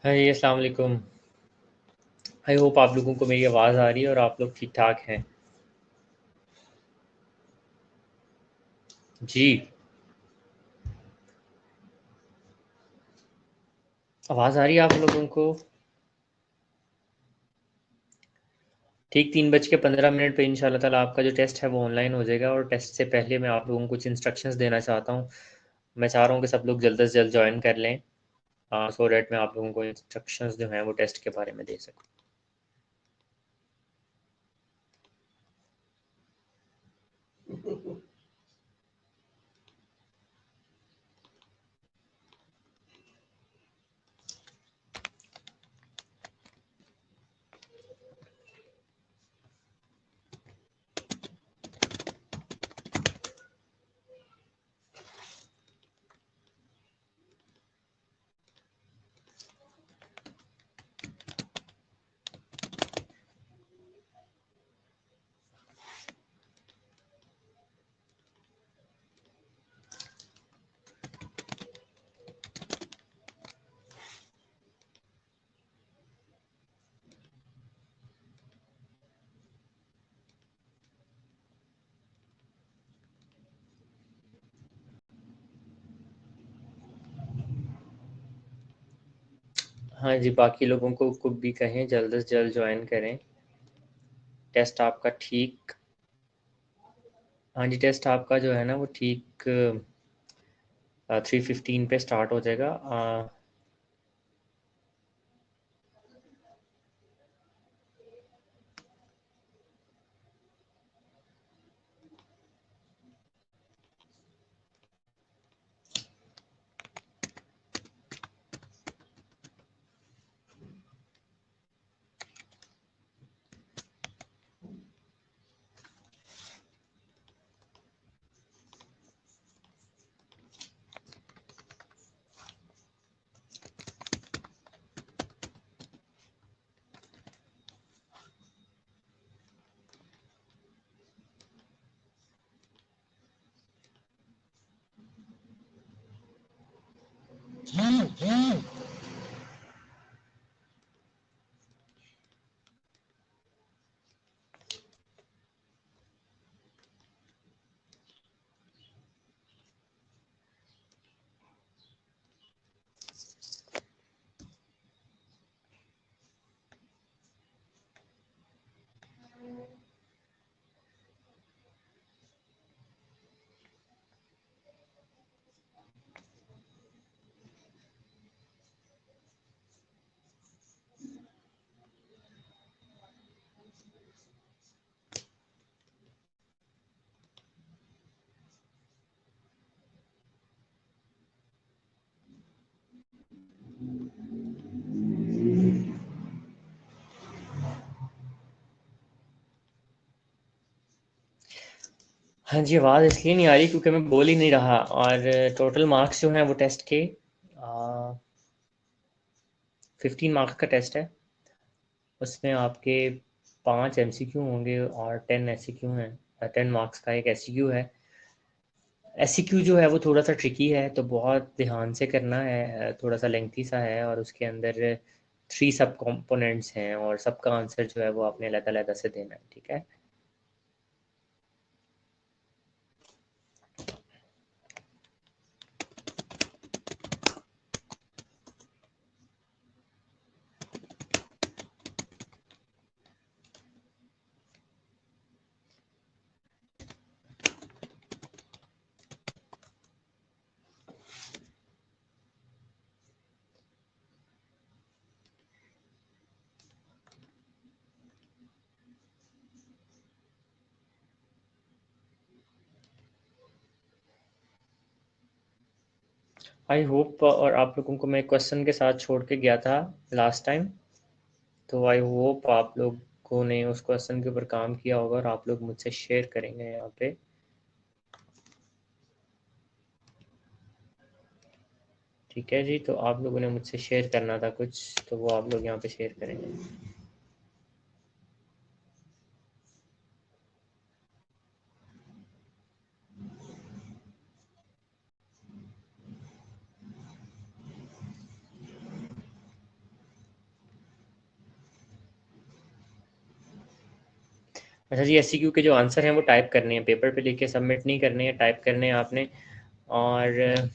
हाय, अस्सलाम वालेकुम। I hope आप लोगों को मेरी आवाज़ आ रही है और आप लोग ठीक ठाक हैं। जी, आवाज़ आ रही है आप लोगों को? ठीक 3:15 पे इंशाल्लाह ताला आपका जो टेस्ट है वो ऑनलाइन हो जाएगा और टेस्ट से पहले मैं आप लोगों को कुछ इंस्ट्रक्शंस देना चाहता हूँ। मैं चाह रहा हूँ कि सब लोग जल्द से जल्द जॉइन कर लें सो डैट मैं आप लोगों को इंस्ट्रक्शंस जो हैं वो टेस्ट के बारे में दे सकूँ। हाँ जी, बाकी लोगों को भी कहें जल्द से जल्द जॉइन करें। टेस्ट आपका ठीक हाँ जी, टेस्ट आपका जो है ना वो ठीक 3:15 पे स्टार्ट हो जाएगा। हाँ जी, आवाज़ इसलिए नहीं आ रही क्योंकि मैं बोल ही नहीं रहा और टोटल मार्क्स जो हैं वो टेस्ट के 15 मार्क्स का टेस्ट है। उसमें आपके 5 MCQ होंगे और 10 SCQ हैं। 10 मार्क्स का एक SCQ है। SCQ जो है वो थोड़ा सा ट्रिकी है, तो बहुत ध्यान से करना है, थोड़ा सा लेंथी सा है, और उसके अंदर 3 सब कंपोनेंट्स हैं और सबका आंसर जो है वो आपने अलग-अलग से देना है, ठीक है। आई होप, और आप लोगों को मैं क्वेश्चन के साथ छोड़ के गया था लास्ट टाइम, तो आई होप आप लोगों ने उस क्वेश्चन के ऊपर काम किया होगा और आप लोग मुझसे शेयर करेंगे यहाँ पे। ठीक है जी, तो आप लोगों ने मुझसे शेयर करना था कुछ, तो वो आप लोग यहाँ पे शेयर करेंगे। अच्छा जी, SCQ के जो आंसर हैं वो टाइप करने हैं, पेपर पे लिख के सबमिट नहीं करने हैं, टाइप करने हैं आपने। और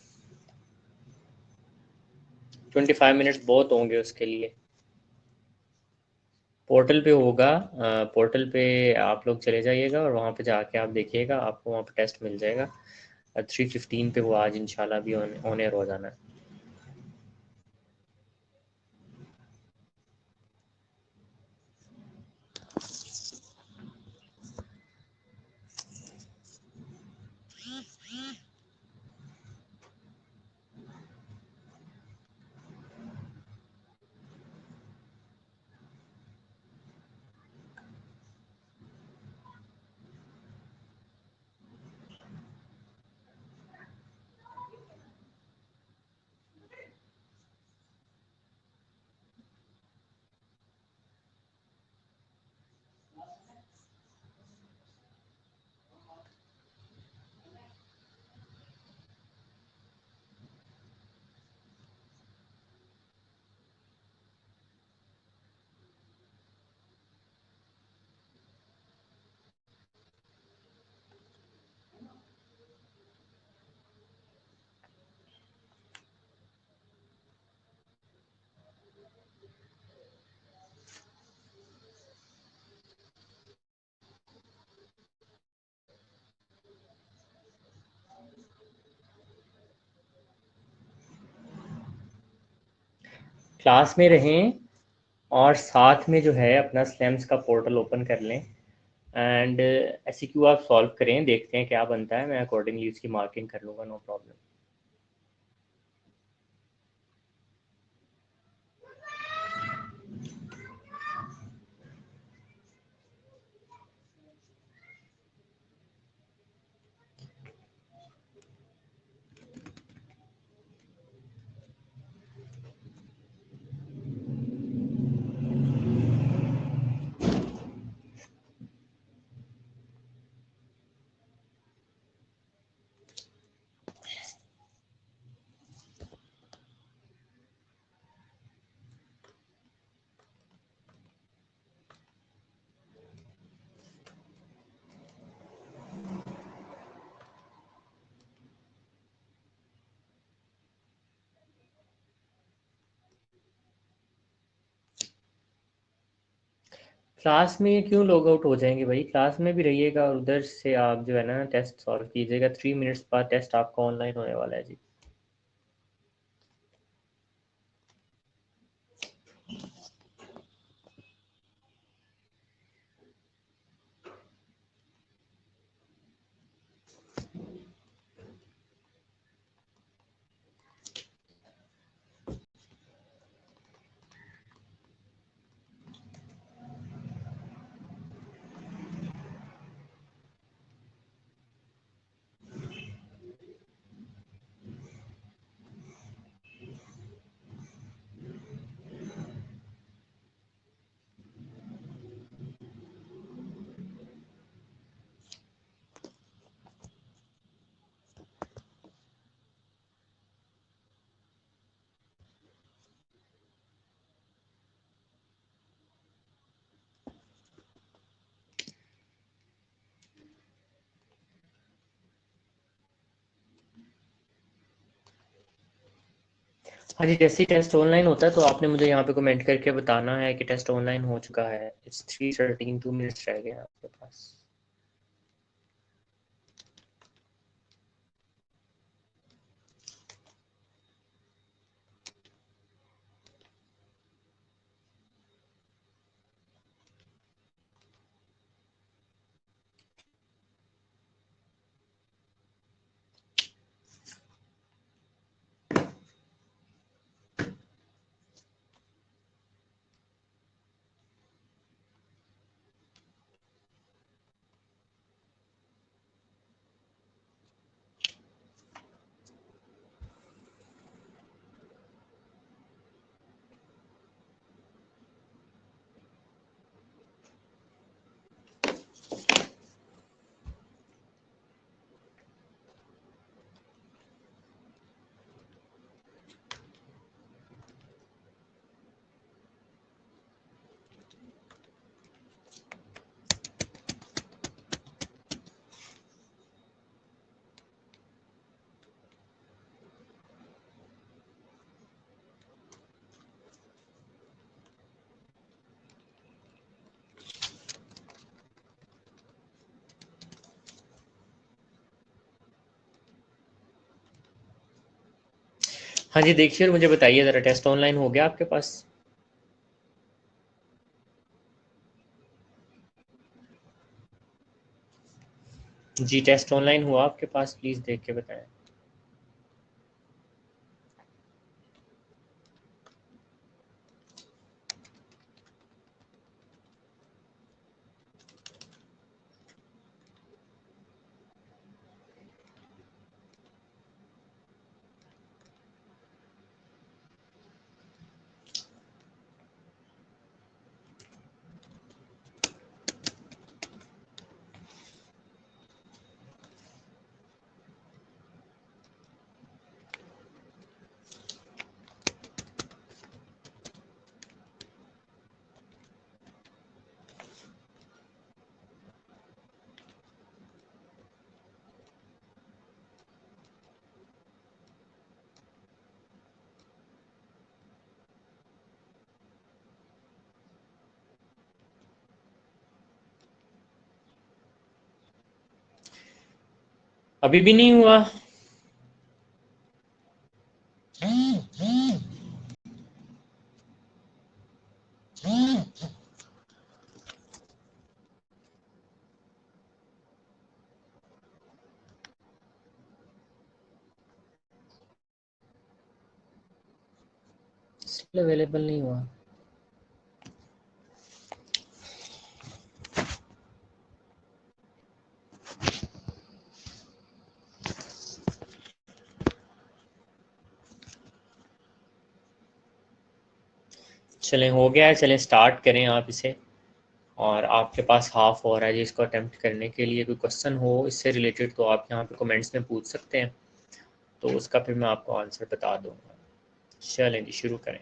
25 मिनट्स बहुत होंगे उसके लिए। पोर्टल पे होगा, पोर्टल पे आप लोग चले जाइएगा और वहाँ पे जाके आप देखिएगा, आपको वहाँ पे टेस्ट मिल जाएगा। 3:15 पे वो आज इंशाल्लाह भी ऑन एयर हो जाना है। क्लास में रहें और साथ में जो है अपना स्लैम्स का पोर्टल ओपन कर लें एंड SCQ आप सॉल्व करें, देखते हैं क्या बनता है, मैं अकॉर्डिंगली उसकी मार्किंग कर लूँगा, नो प्रॉब्लम। क्लास में क्यों लॉग आउट हो जाएंगे भाई, क्लास में भी रहिएगा और उधर से आप जो है ना टेस्ट सॉल्व कीजिएगा। 3 मिनट्स बाद टेस्ट आपका ऑनलाइन होने वाला है जी। हाँ जी, जैसे ही टेस्ट ऑनलाइन होता है तो आपने मुझे यहाँ पे कमेंट करके बताना है कि टेस्ट ऑनलाइन हो चुका है। इट्स 3:13, 2 मिनट्स रह गए हैं आपके पास। हाँ जी, देखिए और मुझे बताइए ज़रा, टेस्ट ऑनलाइन हो गया आपके पास? जी, टेस्ट ऑनलाइन हुआ आपके पास? प्लीज़ देख के बताएं। अभी भी नहीं हुआ? स्टिल अवेलेबल नहीं हुआ? चलें, हो गया है, चलें स्टार्ट करें आप इसे। और आपके पास हाफ हो रहा है जी इसको अटेम्प्ट करने के लिए। कोई क्वेश्चन हो इससे रिलेटेड तो आप यहाँ पे कमेंट्स में पूछ सकते हैं, तो उसका फिर मैं आपको आंसर बता दूंगा। चलें जी, शुरू करें।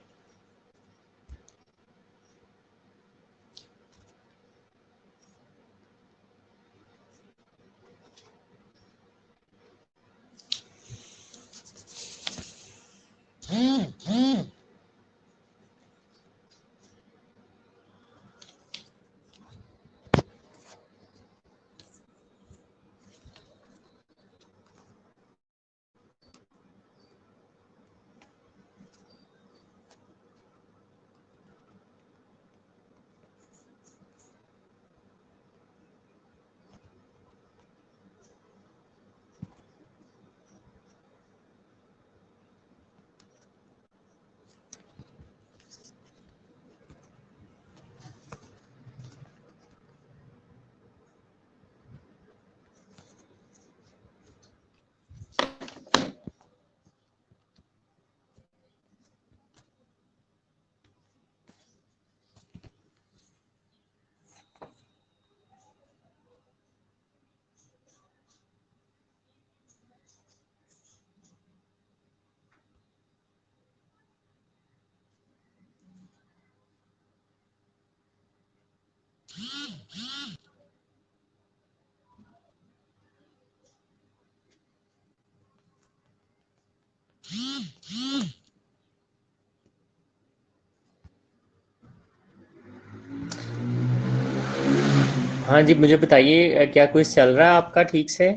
हाँ जी, मुझे बताइए क्या क्विज चल रहा है आपका ठीक से?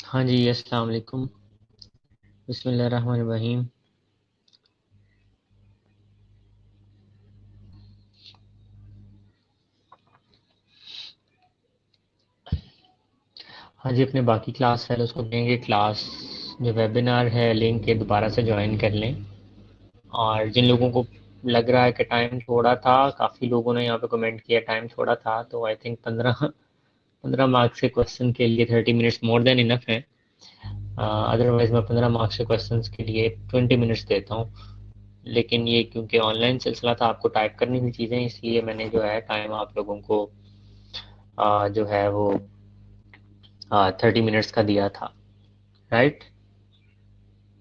हाँ जी, अस्सलाम वालेकुम। बिस्मिल्लाहिर्रहमानिर्रहीम। हाँ जी, अपने बाकी क्लास फेलोज़ को कहेंगे क्लास जो वेबिनार है लिंक के दोबारा से ज्वाइन कर लें। और जिन लोगों को लग रहा है कि टाइम थोड़ा था, काफ़ी लोगों ने यहाँ पे कमेंट किया टाइम थोड़ा था, तो आई थिंक 15 मार्क्स के क्वेश्चन के लिए 30 मिनट्स मोर देन इनफ है। अदरवाइज मैं 15 मार्क्स के क्वेश्चन के लिए 20 मिनट्स देता हूँ। लेकिन ये क्योंकि ऑनलाइन सिलसिला था, आपको टाइप करनी थी चीज़ें, इसलिए मैंने जो है टाइम आप लोगों को जो है वो 30 मिनट्स का दिया था, राइट।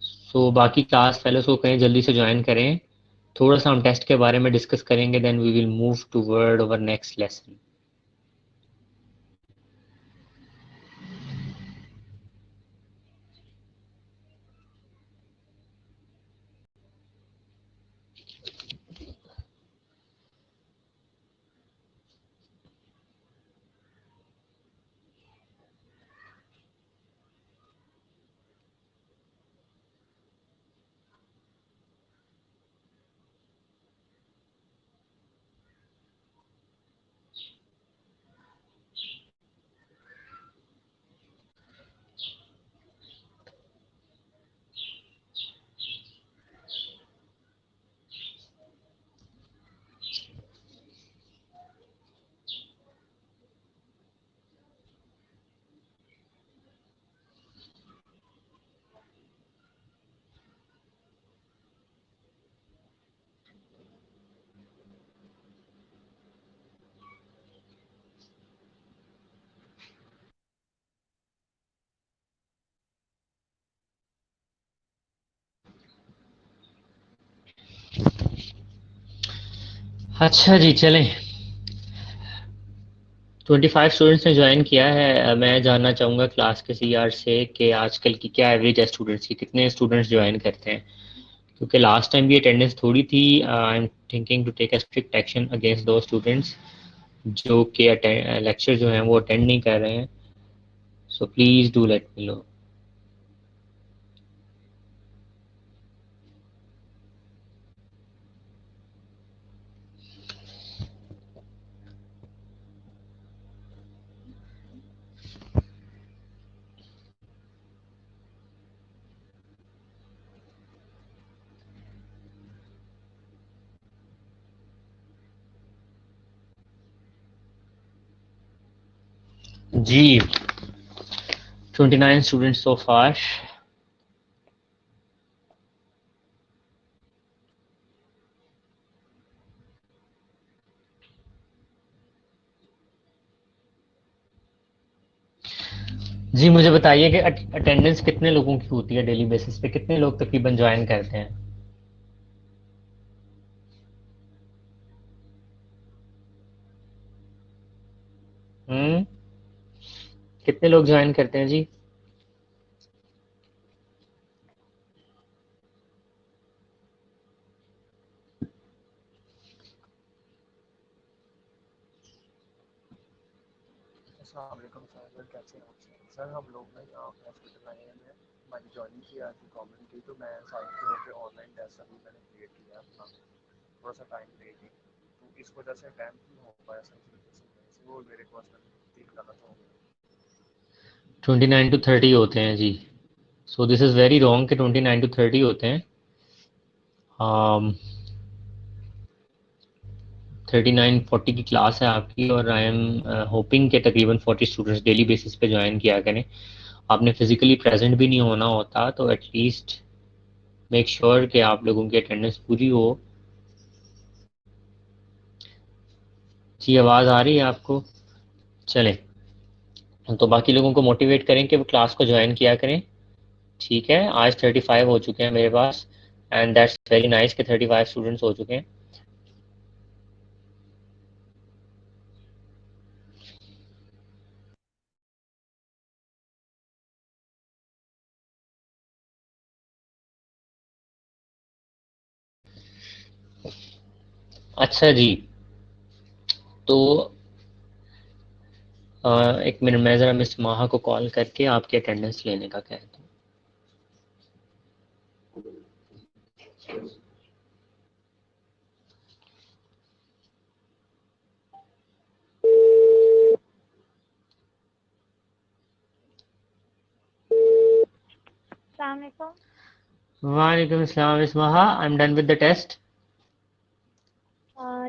सो बाकी क्लास फेलोज को कहें जल्दी से ज्वाइन करें। थोड़ा सा हम टेस्ट के बारे में डिस्कस करेंगे, then we will move toward our next lesson. अच्छा जी, चलें। 25 स्टूडेंट्स ने ज्वाइन किया है। मैं जानना चाहूँगा क्लास के सीआर से कि आजकल की क्या एवरेज है स्टूडेंट्स की, कितने स्टूडेंट्स ज्वाइन करते हैं। क्योंकि लास्ट टाइम भी अटेंडेंस थोड़ी थी। I am thinking to take a strict action against दो स्टूडेंट्स जो कि लेक्चर जो हैं वो अटेंड नहीं कर रहे हैं। So please do let me know. जी, 29 स्टूडेंट्स सो फार। जी, मुझे बताइए कि अटेंडेंस कितने लोगों की होती है डेली बेसिस पे, कितने लोग तकरीबन ज्वाइन करते हैं। हम्म, कितने लोग ज्वाइन करते हैं जी। अस्सलाम वालेकुम सर, कैसे हैं आप सर? हम लोग ना यहाँ पे हॉस्पिटल आए हैं। हमारी जॉइनिंग की आज गवर्नमेंट की, तो मैं साइट के होकर ऑनलाइन टेस्ट अभी मैंने क्रिएट किया अपना। थोड़ा सा टाइम लेगी, तो इस वजह से टाइम नहीं हो पाया सर की वजह से वो मेरे क्वेश्चन 3 गलत हो गए। 29 टू 30 होते हैं जी। So this is very wrong कि 29 टू 30 होते हैं। 39-40 की क्लास है आपकी, और आई एम होपिंग कि तकरीबन 40 स्टूडेंट्स डेली बेसिस पे ज्वाइन किया करें। आपने फिजिकली प्रेजेंट भी नहीं होना होता, तो एटलीस्ट मेक श्योर कि आप लोगों की अटेंडेंस पूरी हो। जी, आवाज़ आ रही है आपको? चलें, तो बाकी लोगों को मोटिवेट करें कि वो क्लास को ज्वाइन किया करें। ठीक है, आज 35 हो चुके हैं मेरे पास, एंड दैट्स वेरी नाइस कि 35 स्टूडेंट्स हो चुके हैं। अच्छा जी, तो एक मिनट, मैं ज़रा मिस माहा को कॉल करके आपकी अटेंडेंस लेने का कहता हूँ। वालेकुम अस्सलाम miss Maha, I am done with the test.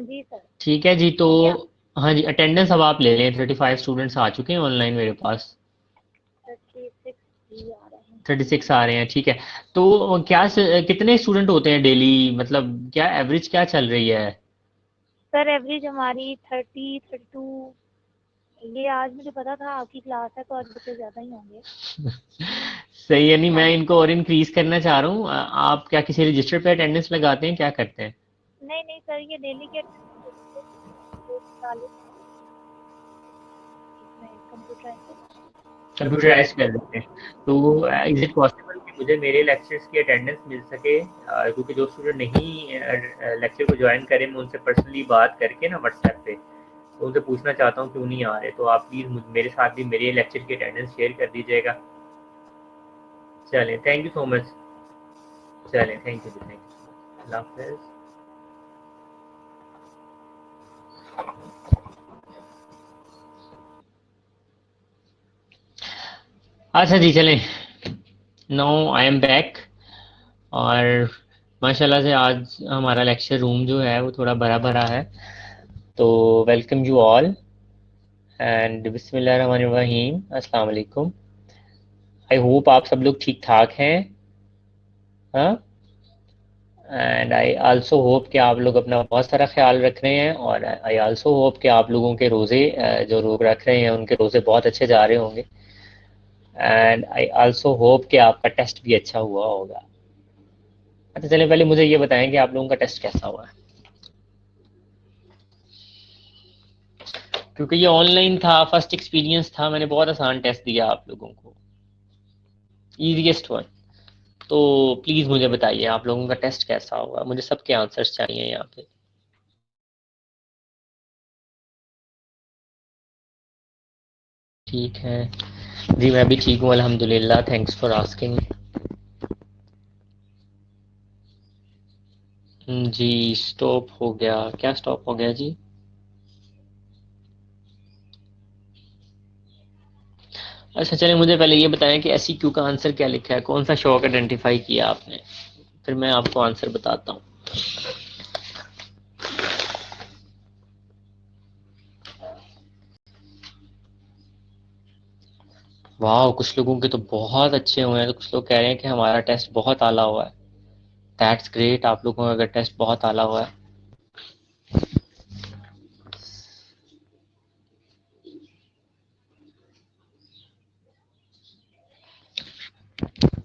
जी सर। ठीक है जी, तो हाँ जी, अटेंडेंस अब आप ले लें। 35 स्टूडेंट्स आ चुके हैं ऑनलाइन मेरे पास। 36 ही आ रहे हैं। 36 आ रहे हैं, ठीक है। तो क्या कितने स्टूडेंट होते हैं डेली, मतलब क्या एवरेज क्या चल रही है? सर एवरेज हमारी 32। ये आज मुझे पता था आपकी क्लास है तो आज बच्चे ज़्यादा ही होंगे। सही है। नहीं, मैं इनको और इंक्रीज करना चाह रहा हूँ। आप क्या किसी रजिस्टर पे अटेंडेंस लगाते हैं, क्या करते हैं? नहीं नहीं सर, ये डेली के कंप्यूटराइज कर देते हैं। तो इज इट पॉसिबल कि मुझे मेरे लेक्चर्स की अटेंडेंस मिल सके? क्योंकि जो स्टूडेंट नहीं लेक्चर को ज्वाइन करें, मैं उनसे पर्सनली बात करके ना व्हाट्सएप पे तो उनसे पूछना चाहता हूँ क्यों नहीं आ रहे। तो आप प्लीज़ मेरे साथ भी मेरे लेक्चर की अटेंडेंस शेयर कर दीजिएगा। चलें, थैंक यू सो मच। चलें, थैंक यू, थैंक यू, अल्लाह हाफिज़। अच्छा जी, चलें। Now I am back. और माशाल्लाह से आज हमारा लेक्चर रूम जो है वो थोड़ा भरा भरा है। तो वेलकम यू ऑल एंड बिस्मिल्लाहिर्रहमानिर्रहीम, अस्सलाम वालेकुम। आई होप आप सब लोग ठीक ठाक हैं। हाँ, एंड आई आल्सो होप कि आप लोग अपना बहुत सारा ख्याल रख रहे हैं। और आई आल्सो होप कि आप लोगों के रोज़े जो लोग रख रहे हैं उनके रोज़े बहुत अच्छे जा रहे होंगे। एंड आई आल्सो होप कि आपका टेस्ट भी अच्छा हुआ होगा। अच्छा, चलिए पहले मुझे ये बताएं कि आप लोगों का टेस्ट कैसा हुआ है, क्योंकि ये ऑनलाइन था, फर्स्ट एक्सपीरियंस था। मैंने बहुत आसान टेस्ट दिया आप लोगों को, इजीएस्ट वन। तो प्लीज़ मुझे बताइए आप लोगों का टेस्ट कैसा हुआ। मुझे सबके आंसर्स चाहिए यहाँ पे। ठीक है जी, मैं भी ठीक हूँ अल्हम्दुलिल्लाह, थैंक्स फॉर आस्किंग। जी, स्टॉप हो गया। क्या स्टॉप हो गया जी? अच्छा, चलिए मुझे पहले ये बताएं कि SEQ का आंसर क्या लिखा है, कौन सा शौक आइडेंटिफाई किया आपने, फिर मैं आपको आंसर बताता हूँ। वाह, कुछ लोगों के तो बहुत अच्छे हुए हैं। तो कुछ लोग कह रहे हैं कि हमारा टेस्ट बहुत आला हुआ है। दैट्स ग्रेट, आप लोगों का अगर टेस्ट बहुत आला हुआ है।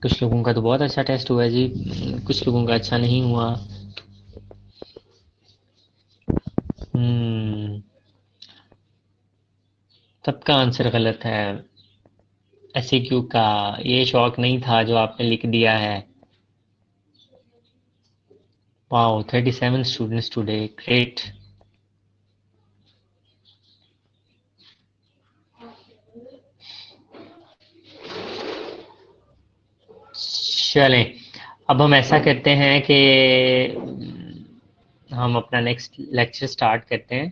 कुछ लोगों का तो बहुत अच्छा टेस्ट हुआ है जी, कुछ लोगों का अच्छा नहीं हुआ। सबका आंसर गलत है। SEQ का ये शौक नहीं था जो आपने लिख दिया है। Wow, 37 students today, great. चलें, अब हम ऐसा करते हैं कि हम अपना नेक्स्ट लेक्चर स्टार्ट करते हैं।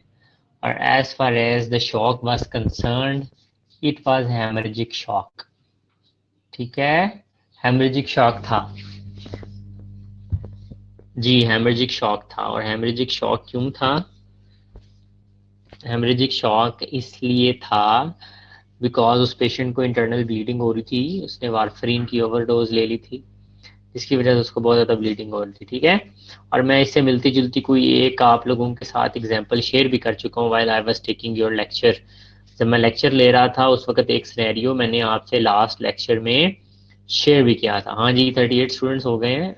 और as far as the shock was concerned, it was haemorrhagic shock. ठीक है, हेमरेजिक शॉक था जी, हेमरेजिक शॉक था। और हेमरेजिक शॉक क्यों था? हेमरेजिक शॉक इसलिए था बिकॉज उस पेशेंट को इंटरनल ब्लीडिंग हो रही थी, उसने वारफरीन की ओवरडोज ले ली थी, जिसकी वजह से उसको बहुत ज़्यादा ब्लीडिंग हो रही थी। ठीक है, और मैं इससे मिलती जुलती कोई एक आप लोगों के साथ एग्जांपल शेयर भी कर चुका हूँ while I was taking your lecture. जब मैं लेक्चर ले रहा था उस वक्त एक सिनेरियो मैंने आपसे लास्ट लेक्चर में शेयर भी किया था। हाँ जी, 38 स्टूडेंट्स हो गए हैं,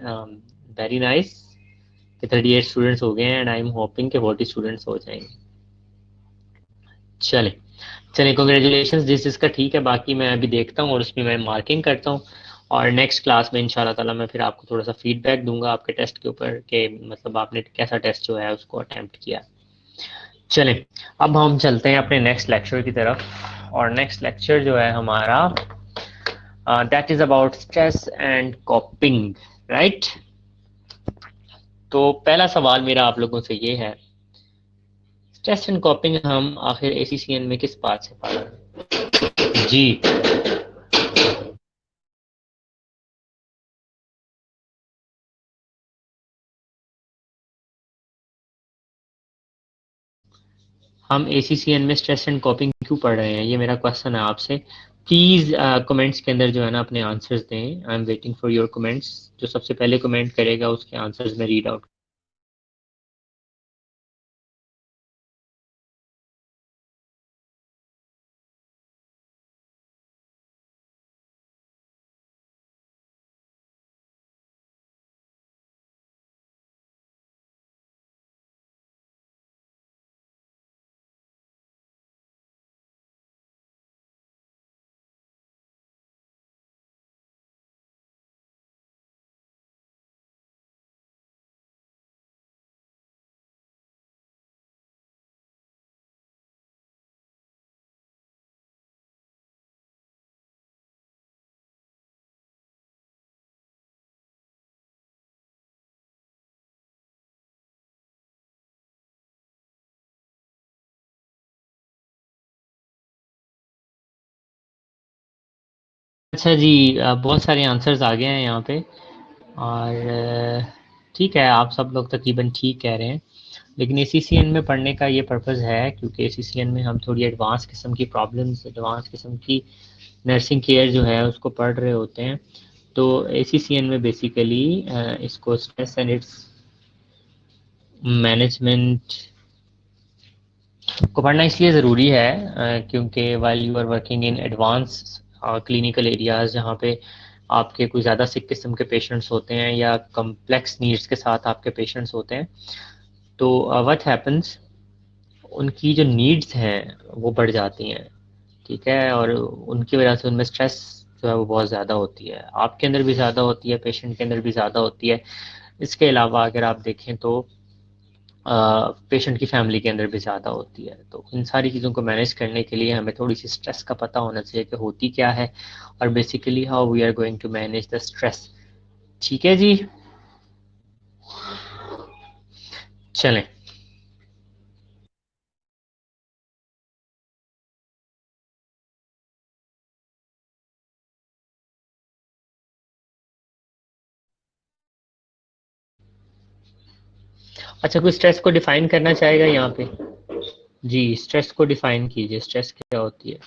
वेरी नाइस कि 38 स्टूडेंट्स हो गए हैं एंड आई एम होपिंग कि 40 स्टूडेंट्स हो जाएंगे। चले चले, कॉन्ग्रेचुलेशन, जिस जिसका ठीक है। बाकी मैं अभी देखता हूँ और उसमें मैं मार्किंग करता हूँ। और नेक्स्ट क्लास में इंशाल्लाह ताला मैं फिर आपको थोड़ा सा फीडबैक दूंगा आपके टेस्ट के ऊपर कि मतलब आपने कैसा टेस्ट जो है उसको अटेम्प्ट किया। चलें, अब हम चलते हैं अपने नेक्स्ट लेक्चर की तरफ। और नेक्स्ट लेक्चर जो है हमारा that is about stress and कॉपिंग, right. तो पहला सवाल मेरा आप लोगों से ये है, स्ट्रेस एंड कॉपिंग हम आखिर ACCN में किस बात से पढ़ रहे हैं जी। हम ACCN में स्ट्रेस एंड कॉपिंग क्यों पढ़ रहे हैं, ये मेरा क्वेश्चन है आपसे। प्लीज कमेंट्स के अंदर जो है ना अपने आंसर्स दें। I am waiting for your comments. जो सबसे पहले कमेंट करेगा उसके आंसर्स में रीड आउट। अच्छा जी, बहुत सारे आंसर्स आ गए हैं यहाँ पे और ठीक है, आप सब लोग तकरीबन ठीक कह रहे हैं। लेकिन ACCN में पढ़ने का ये पर्पज़ है क्योंकि ACCN में हम थोड़ी एडवांस किस्म की प्रॉब्लम्स, एडवांस किस्म की नर्सिंग केयर जो है उसको पढ़ रहे होते हैं। तो ACCN में बेसिकली इसको स्ट्रेस एंड इट्स मैनेजमेंट को पढ़ना इसलिए ज़रूरी है क्योंकि while you are working in advance clinical areas जहाँ पे आपके कोई ज़्यादा सिक किस्म के पेशेंट्स होते हैं या कम्प्लेक्स नीड्स के साथ आपके पेशेंट्स होते हैं, तो व्हाट हैपन्स, उनकी जो नीड्स हैं वो बढ़ जाती हैं, ठीक है। और उनकी वजह से उनमें स्ट्रेस जो है वो बहुत ज़्यादा होती है, आपके अंदर भी ज़्यादा होती है, पेशेंट के अंदर भी ज़्यादा होती है। इसके अलावा अगर आप देखें तो पेशेंट की फैमिली के अंदर भी ज़्यादा होती है। तो इन सारी चीज़ों को मैनेज करने के लिए हमें थोड़ी सी स्ट्रेस का पता होना चाहिए कि होती क्या है और basically how we are going to manage the stress. ठीक है जी, चलें। अच्छा, कोई स्ट्रेस को डिफाइन करना चाहेगा यहाँ पे जी? स्ट्रेस को डिफाइन कीजिए, स्ट्रेस क्या होती है।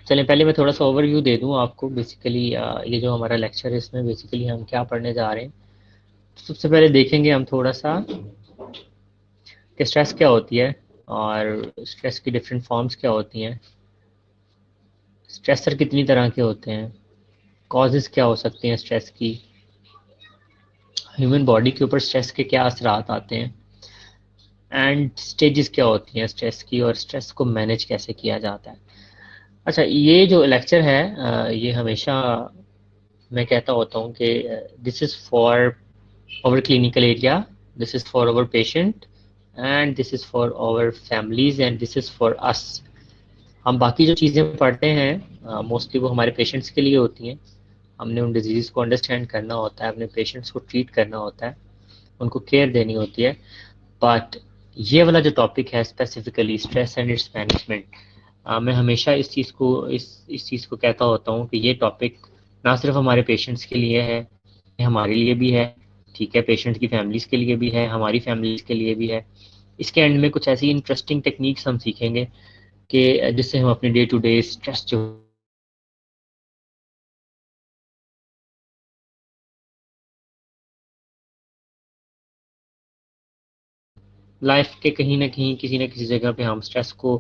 चलें, पहले मैं थोड़ा सा ओवरव्यू दे दूं आपको। बेसिकली ये जो हमारा लेक्चर है इसमें बेसिकली हम क्या पढ़ने जा रहे हैं। तो सबसे पहले देखेंगे हम थोड़ा सा कि स्ट्रेस क्या होती है और स्ट्रेस की डिफरेंट फॉर्म्स क्या होती हैं, स्ट्रेसर कितनी तरह के होते हैं, कॉजेज़ क्या हो सकती हैं स्ट्रेस की, ह्यूमन बॉडी के ऊपर स्ट्रेस के क्या असरात आते हैं, एंड स्टेजेस क्या होती हैं स्ट्रेस की, और स्ट्रेस को मैनेज कैसे किया जाता है। अच्छा, ये जो लेक्चर है ये हमेशा मैं कहता होता हूँ कि this is for our clinical area, this is for our patient and this is for our families and this is for us. हम बाकी जो चीज़ें पढ़ते हैं मोस्टली वो हमारे पेशेंट्स के लिए होती हैं। हमने उन डिजीज़ को अंडरस्टैंड करना होता है, अपने पेशेंट्स को ट्रीट करना होता है, उनको केयर देनी होती है। बट ये वाला जो टॉपिक है specifically stress and it's management, मैं हमेशा इस चीज़ को कहता होता हूँ कि ये टॉपिक ना सिर्फ हमारे पेशेंट्स के लिए है, ये हमारे लिए भी है, ठीक है, पेशेंट की फैमिलीज़ के लिए भी है, हमारी फैमिलीज़ के लिए भी है। इसके एंड में कुछ ऐसी इंटरेस्टिंग टेक्निक्स हम सीखेंगे कि जिससे हम अपने डे टू डे स्ट्रेस जो लाइफ के कहीं ना कहीं किसी न किसी जगह पे हम स्ट्रेस को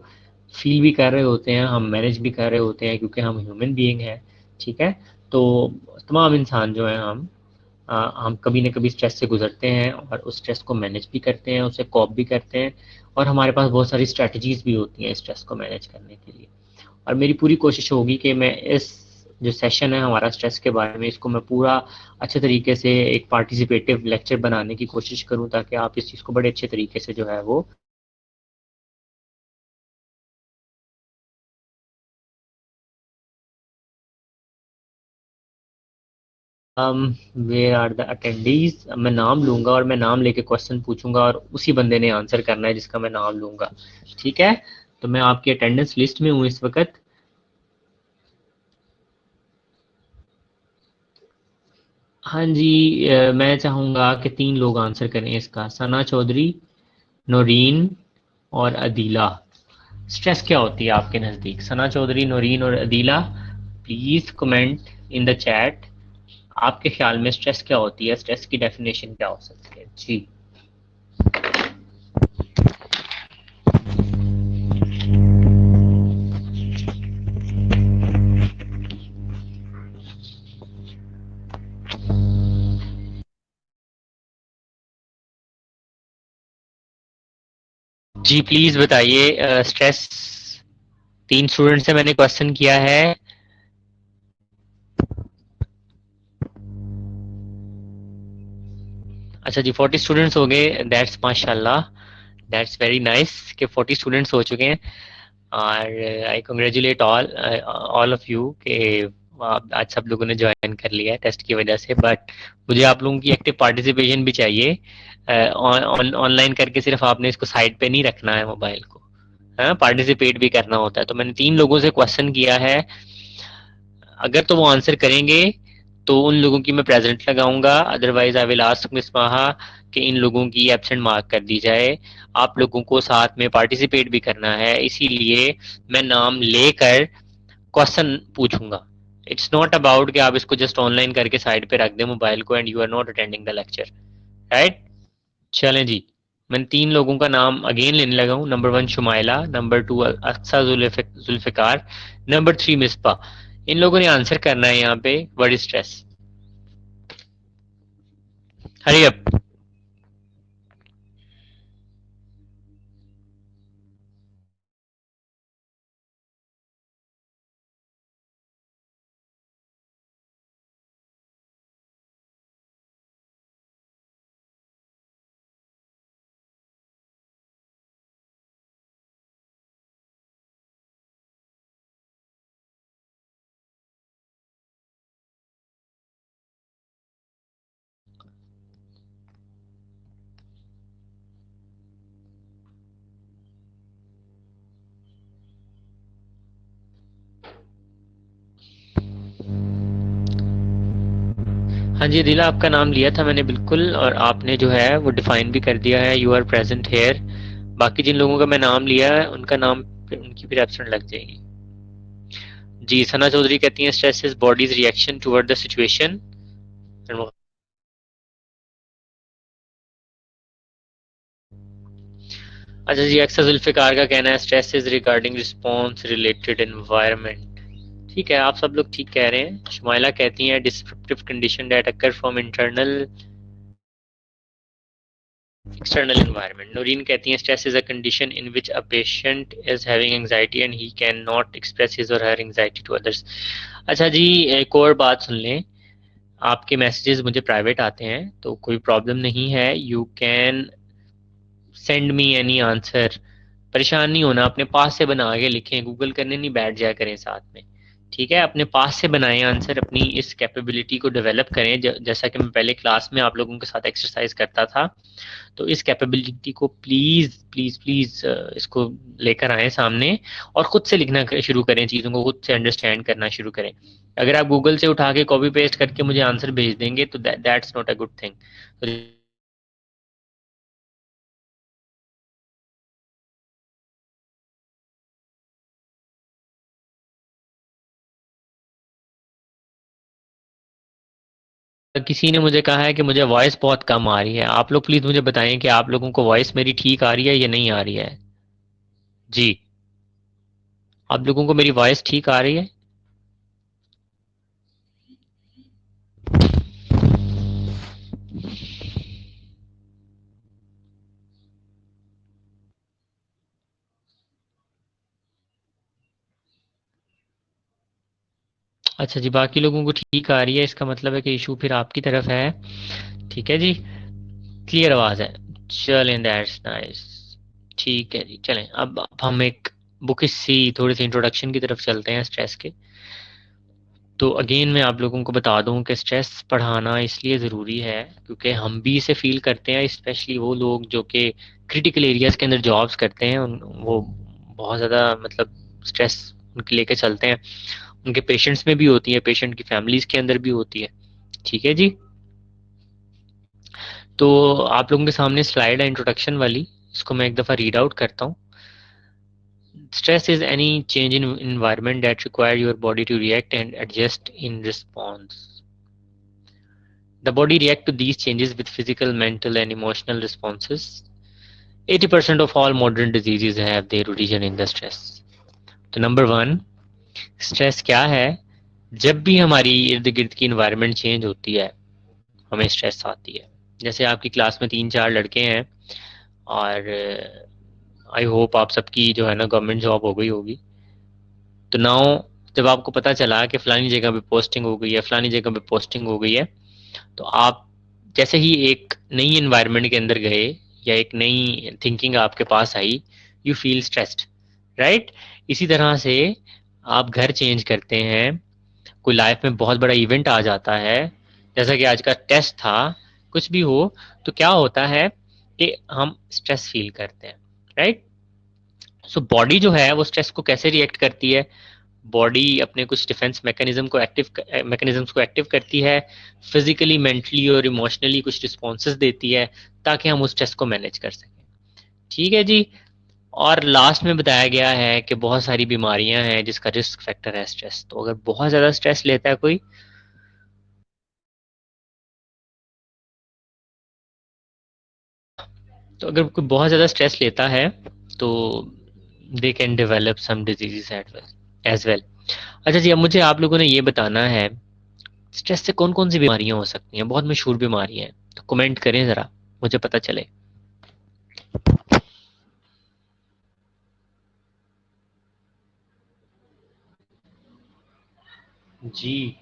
फील भी कर रहे होते हैं, हम मैनेज भी कर रहे होते हैं क्योंकि हम ह्यूमन बीइंग हैं, ठीक है। तो तमाम इंसान जो हैं हम कभी ना कभी स्ट्रेस से गुजरते हैं और उस स्ट्रेस को मैनेज भी करते हैं, उसे कॉप भी करते हैं, और हमारे पास बहुत सारी स्ट्रेटजीज भी होती हैं स्ट्रेस को मैनेज करने के लिए। और मेरी पूरी कोशिश होगी कि मैं इस जो सेशन है हमारा स्ट्रेस के बारे में, इसको मैं पूरा अच्छे तरीके से एक पार्टिसिपेटिव लेक्चर बनाने की कोशिश करूं ताकि आप इस चीज़ को बड़े अच्छे तरीके से जो है वो वेयर आर द अटेंडीज, मैं नाम लूंगा और मैं नाम लेके क्वेश्चन पूछूंगा और उसी बंदे ने आंसर करना है जिसका मैं नाम लूंगा, ठीक है। तो मैं आपकी अटेंडेंस लिस्ट में हूँ इस वक्त। हाँ जी, मैं चाहूंगा कि 3 लोग आंसर करें इसका, सना चौधरी, नौरीन और अदीला। स्ट्रेस क्या होती है आपके नज़दीक? सना चौधरी, नौरीन और Adeela, please comment in the chat. आपके ख्याल में स्ट्रेस क्या होती है? स्ट्रेस की डेफिनेशन क्या हो सकती है जी? जी प्लीज़ बताइए। स्ट्रेस 3 स्टूडेंट से मैंने क्वेश्चन किया है। अच्छा जी, 40 स्टूडेंट्स हो गए, दैट्स माशाल्लाह, दैट्स वेरी नाइस कि 40 स्टूडेंट्स हो चुके हैं। और आई कंग्रेचुलेट ऑल ऑफ यू कि आज सब लोगों ने ज्वाइन कर लिया है टेस्ट की वजह से। बट मुझे आप लोगों की एक्टिव पार्टिसिपेशन भी चाहिए। ऑनलाइन करके सिर्फ आपने इसको साइड पे नहीं रखना है मोबाइल को, हाँ पार्टिसिपेट भी करना होता है। तो मैंने 3 लोगों से क्वेश्चन किया है, अगर तो वो आंसर करेंगे तो उन लोगों की मैं प्रेजेंट लगाऊंगा, otherwise I will ask miss माहा कि इन लोगों की एब्सेंट मार्क कर दी जाए। आप लोगों को साथ में पार्टिसिपेट भी करना है, इसीलिए मैं नाम लेकर क्वेश्चन पूछूंगा। इट्स नॉट अबाउट कि आप इसको जस्ट ऑनलाइन करके साइड पे रख दें मोबाइल को and you are not attending the lecture, right. चलें जी, मैंने 3 लोगों का नाम अगेन लेने लगा हूँ। Number 1 Shumaila, number 2 Aqsa Zulfiqar, number 3 Misba. इन लोगों ने आंसर करना है यहाँ पे what is stress. Hurry up. हाँ जी दिला, आपका नाम लिया था मैंने बिल्कुल, और आपने जो है वो डिफाइन भी कर दिया है, यू आर प्रेजेंट हेयर। बाकी जिन लोगों का मैं नाम लिया है उनका नाम, उनकी फिर एब्सेंट लग जाएगी। जी, सना चौधरी कहती हैं stress is bodies reaction toward the situation. अच्छा जी, अक्सर जुल्फिकार का कहना है stress is regarding response related environment. ठीक है, आप सब लोग ठीक कह रहे हैं। शुमाइला कहती हैं descriptive condition that occur from internal external environment. Noreen कहती हैं stress is a condition in which a patient is having anxiety and he cannot express his or her anxiety to others. अच्छा जी, एक और बात सुन लें। आपके मैसेजेस मुझे private आते हैं तो कोई प्रॉब्लम नहीं है, you can send me any answer. परेशान नहीं होना, अपने पास से बना के लिखें, गूगल करने नहीं बैठ जाया करें साथ में। ठीक है, अपने पास से बनाएं आंसर, अपनी इस कैपेबिलिटी को डेवलप करें। जैसा कि मैं पहले क्लास में आप लोगों के साथ एक्सरसाइज करता था, तो इस कैपेबिलिटी को प्लीज प्लीज प्लीज इसको लेकर आए सामने और खुद से लिखना शुरू करें, चीज़ों को खुद से अंडरस्टैंड करना शुरू करें। अगर आप गूगल से उठा के कॉपी पेस्ट करके मुझे आंसर भेज देंगे तो that's not a good thing. तो किसी ने मुझे कहा है कि मुझे वॉइस बहुत कम आ रही है, आप लोग प्लीज मुझे बताएं कि आप लोगों को वॉइस मेरी ठीक आ रही है या नहीं आ रही है। जी, आप लोगों को मेरी वॉइस ठीक आ रही है? अच्छा जी, बाकी लोगों को ठीक आ रही है, इसका मतलब है कि इशू फिर आपकी तरफ है। ठीक है जी, क्लियर आवाज है। चलें, दैट्स नाइस। ठीक है जी, चलें अब हम एक बुकिश सी थोड़ी सी इंट्रोडक्शन की तरफ चलते हैं स्ट्रेस के। तो अगेन मैं आप लोगों को बता दूं कि स्ट्रेस पढ़ाना इसलिए ज़रूरी है क्योंकि हम भी इसे फील करते हैं, स्पेशली वो लोग जो कि क्रिटिकल एरियाज़ के अंदर जॉब्स करते हैं, वो बहुत ज़्यादा मतलब स्ट्रेस उनके लेके चलते हैं। उनके पेशेंट्स में भी होती है, पेशेंट की फैमिलीज़ के अंदर भी होती है। ठीक है जी। तो आप लोगों के सामने स्लाइड है इंट्रोडक्शन वाली, इसको मैं एक दफ़ा रीड आउट करता हूँ। Stress is any change in environment that require your body to react and adjust in response. The body reacts to these changes with physical, mental, and emotional responses. 80% of all modern diseases have their origin in the stress. तो number one, stress क्या है? जब भी हमारी इर्द गिर्द की environment change होती है, हमें स्ट्रेस आती है। जैसे आपकी क्लास में 3-4 लड़के हैं और आई होप आप सबकी जो है ना गवर्नमेंट जॉब हो गई होगी। तो नाउ जब आपको पता चला कि फलानी जगह पे पोस्टिंग हो गई है, फलानी जगह पे पोस्टिंग हो गई है, तो आप जैसे ही एक नई एनवायरनमेंट के अंदर गए या एक नई थिंकिंग आपके पास आई, यू फील स्ट्रेस्ड, राइट? इसी तरह से आप घर चेंज करते हैं, कोई लाइफ में बहुत बड़ा इवेंट आ जाता है, जैसा कि आज का टेस्ट था, कुछ भी हो, तो क्या होता है कि हम स्ट्रेस फील करते हैं, राइट? सो बॉडी जो है वो स्ट्रेस को कैसे रिएक्ट करती है? बॉडी अपने कुछ डिफेंस मैकेनिज्म्स को एक्टिव करती है, फिजिकली, मेंटली और इमोशनली कुछ रिस्पॉन्सेज देती है ताकि हम उस स्ट्रेस को मैनेज कर सकें। ठीक है जी। और लास्ट में बताया गया है कि बहुत सारी बीमारियां हैं जिसका रिस्क फैक्टर है स्ट्रेस। तो अगर बहुत ज़्यादा स्ट्रेस लेता है कोई, बहुत ज़्यादा स्ट्रेस लेता है तो they can develop some diseases as well. अच्छा जी, अब मुझे आप लोगों ने ये बताना है स्ट्रेस से कौन कौन सी बीमारियां हो सकती हैं, बहुत मशहूर बीमारियां हैं, तो कमेंट करें ज़रा, मुझे पता चले। जी,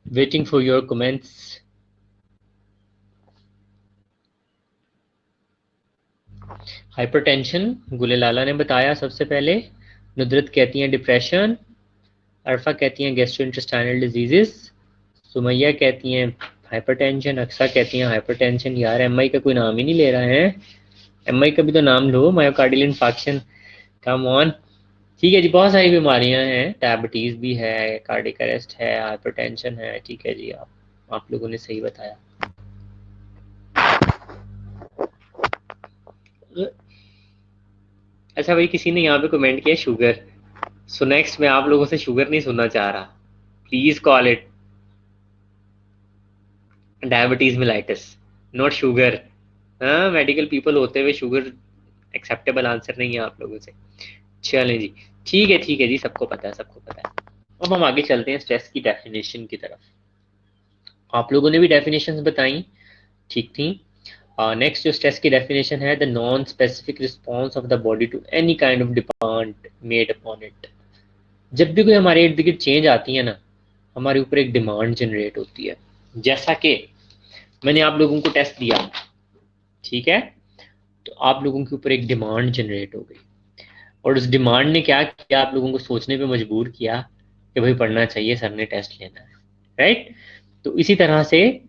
waiting for your comments. Hypertension Gule Lala ने बताया सबसे पहले, नुदरत कहती हैं डिप्रेशन, अरफा कहती हैं गैस्ट्रोइंटेस्टाइनल डिजीजेस, सुमैया कहती हैं हाइपरटेंशन, अक्सा कहती हैं हाइपरटेंशन। यार एमआई का कोई नाम ही नहीं ले रहा है, एमआई का भी तो नाम लो, मायोकार्डियल इंफार्क्शन, कम ऑन। ठीक है जी, बहुत सारी बीमारियां हैं, डायबिटीज भी है, कार्डियक अरेस्ट है, हाइपरटेंशन है। ठीक है जी, आप लोगों ने सही बताया। अच्छा भाई, किसी ने यहाँ पे कमेंट किया शुगर, सो नेक्स्ट मैं आप लोगों से शुगर नहीं सुनना चाह रहा, please call it diabetes mellitus, not sugar. हाँ, मेडिकल पीपल होते हुए शुगर एक्सेप्टेबल आंसर नहीं है आप लोगों से। चलें जी, ठीक है जी, सबको पता है, सबको पता है। अब हम आगे चलते हैं स्ट्रेस की डेफिनेशन की तरफ। आप लोगों ने भी डेफिनेशंस बताई, ठीक थी। नेक्स्ट जो स्ट्रेस की डेफिनेशन है, the non specific response of the body to any kind of demand made upon it. जब भी कोई हमारे इर्द गिर्द चेंज आती है ना, हमारे ऊपर एक डिमांड जनरेट होती है। जैसा कि मैंने आप लोगों को टेस्ट दिया, ठीक है, तो आप लोगों के ऊपर एक डिमांड जनरेट हो गई, और उस डिमांड ने क्या किया, आप लोगों को सोचने पे मजबूर किया कि भाई पढ़ना चाहिए, सर ने टेस्ट लेना है, राइट? तो इसी तरह से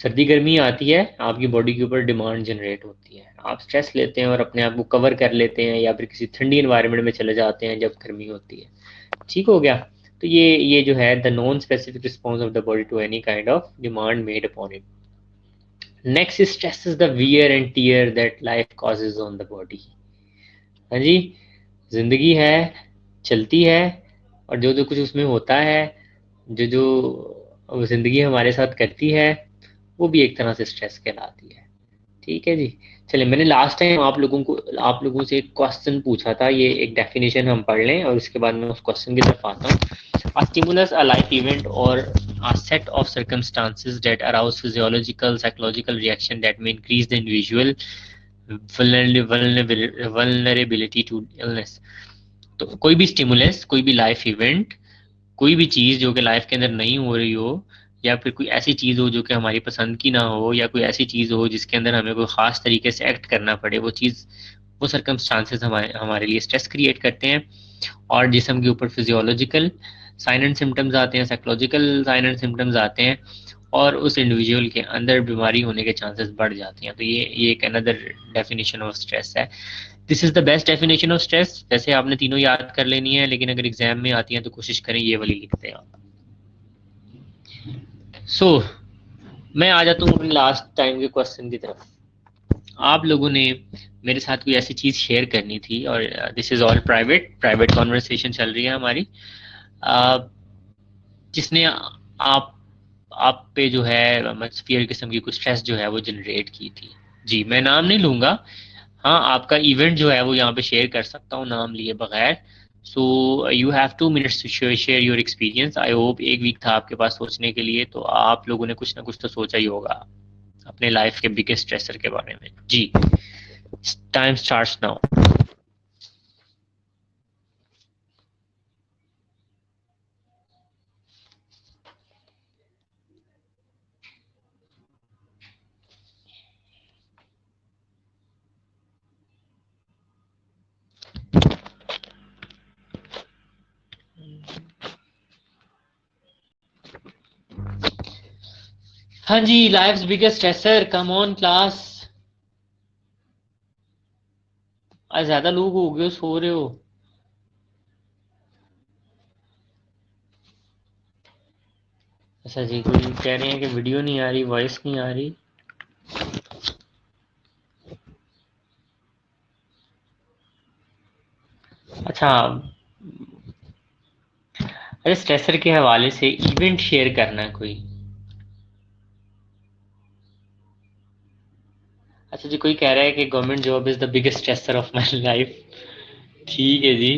सर्दी गर्मी आती है, आपकी बॉडी के ऊपर डिमांड जनरेट होती है, आप स्ट्रेस लेते हैं और अपने आप को कवर कर लेते हैं, या फिर किसी ठंडी इन्वायरमेंट में चले जाते हैं जब गर्मी होती है। ठीक हो गया? तो ये जो है the non specific response of the body to any kind of demand made upon it. Next stress is the wear and tear that life causes on the body. हाँ जी, जिंदगी है, चलती है, और जो जो कुछ उसमें होता है, जो जो जिंदगी हमारे साथ करती है, वो भी एक तरह से स्ट्रेस कहलाती है। ठीक है जी। चलिए, मैंने लास्ट टाइम आप लोगों से एक क्वेश्चन पूछा था, ये एक डेफिनेशन हम पढ़ लें और उसके बाद मैं उस क्वेश्चन की तरफ आता हूँ। A stimulus, a life event, or a set of circumstances that arouse physiological, psychological reaction that may increase the individual vulnerability to illness। तो कोई भी स्टिमुलस, कोई भी लाइफ इवेंट, कोई भी चीज़ जो कि लाइफ के अंदर नहीं हो रही हो, या फिर कोई ऐसी चीज़ हो जो कि हमारी पसंद की ना हो, या कोई ऐसी चीज़ हो जिसके अंदर हमें कोई ख़ास तरीके से एक्ट करना पड़े, वो चीज़, वो सर्कमस्टांसेस हमारे लिए स्ट्रेस क्रिएट करते हैं। और जिस्म के ऊपर फिजियोलॉजिकल, साइन एंड सिम्टम्स आते हैं, साइकोलॉजिकल साइन एंड सिम्टम्स आते हैं, और उस इंडिविजुअल के अंदर बीमारी होने के चांसेस बढ़ जाते हैं। तो ये एक अनदर डेफिनेशन ऑफ स्ट्रेस है। This is the best definition of stress. वैसे आपने तीनों याद कर लेनी है, लेकिन अगर एग्जाम में आती है तो कोशिश करें ये वाली लिखते हैं आप। सो मैं आ जाता हूँ अपने लास्ट टाइम के क्वेश्चन की तरफ। आप लोगों ने मेरे साथ कोई ऐसी चीज शेयर करनी थी, और this is all private conversation चल रही है हमारी, जिसने आप पे जो है मस्फियर किस्म की कुछ स्ट्रेस जो है वो जनरेट की थी। जी मैं नाम नहीं लूंगा, हाँ आपका इवेंट जो है वो यहाँ पे शेयर कर सकता हूँ नाम लिए बगैर। So you have 2 minutes to share your experience. I hope एक वीक था आपके पास सोचने के लिए, तो आप लोगों ने कुछ ना कुछ तो सोचा ही होगा अपने लाइफ के बिगेस्ट स्ट्रेसर के बारे में। जी टाइम स्टार्ट्स नाउ। हाँ जी, life's biggest stressor, come on class. आज ज्यादा लोग हो गए, सो रहे हो। अच्छा जी, कोई कह रहे हैं कि वीडियो नहीं आ रही, वॉइस नहीं आ रही। अच्छा, अरे स्ट्रेसर के हवाले से इवेंट शेयर करना है कोई। अच्छा जी, कोई कह रहा है कि government job is the biggest stressor of my life. ठीक है जी।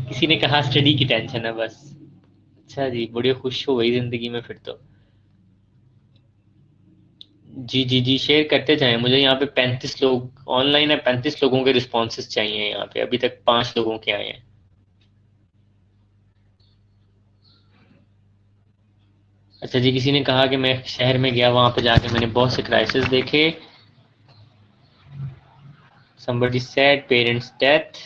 किसी ने कहा स्टडी की टेंशन है बस। अच्छा जी, बड़ी खुश हो गई जिंदगी में फिर तो। जी जी जी, शेयर करते जाएं। मुझे यहाँ पे 35 लोग ऑनलाइन है, 35 लोगों के रिस्पॉन्सेज चाहिए यहाँ पे। अभी तक 5 लोगों के आए हैं। अच्छा जी, किसी ने कहा कि मैं शहर में गया, वहां पे जाके मैंने बहुत से क्राइसिस देखे। somebody said parents death।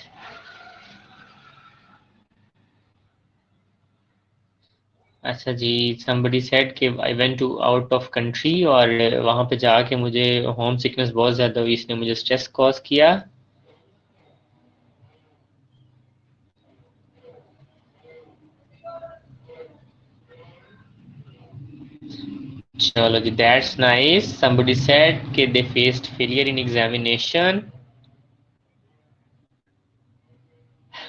अच्छा जी, somebody said कि I went to out of country, और वहां पे जाके मुझे होम सिकनेस बहुत ज्यादा हुई, इसने मुझे स्ट्रेस कॉज किया। चलो जी, दैट्स नाइस। somebody said कि they faced failure in examination।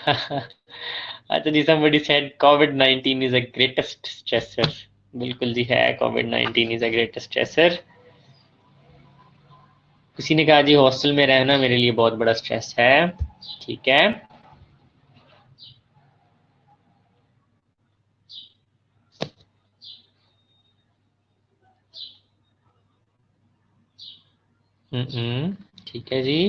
अच्छा जी, somebody said COVID-19 is a greatest stressor। बिल्कुल जी है, COVID-19 is a greatest stressor। किसी ने कहा जी हॉस्टल में रहना मेरे लिए बहुत बड़ा स्ट्रेस है। ठीक है। ठीक है जी।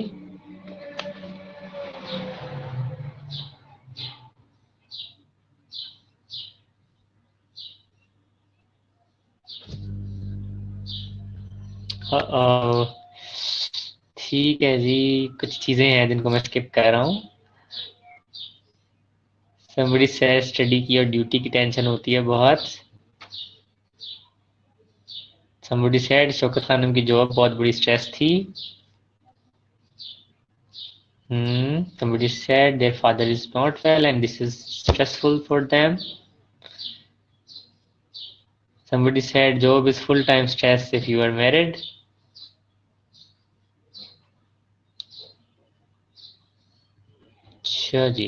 ठीक है जी, कुछ चीजें हैं जिनको मैं स्किप कर रहा हूँ। somebody says स्टडी की और ड्यूटी की टेंशन होती है बहुत। somebody said शौकत खानम की जॉब बहुत बड़ी स्ट्रेस थी। somebody said their father is not well and this is stressful for them। somebody said job is full time stress if you are married। अच्छा जी।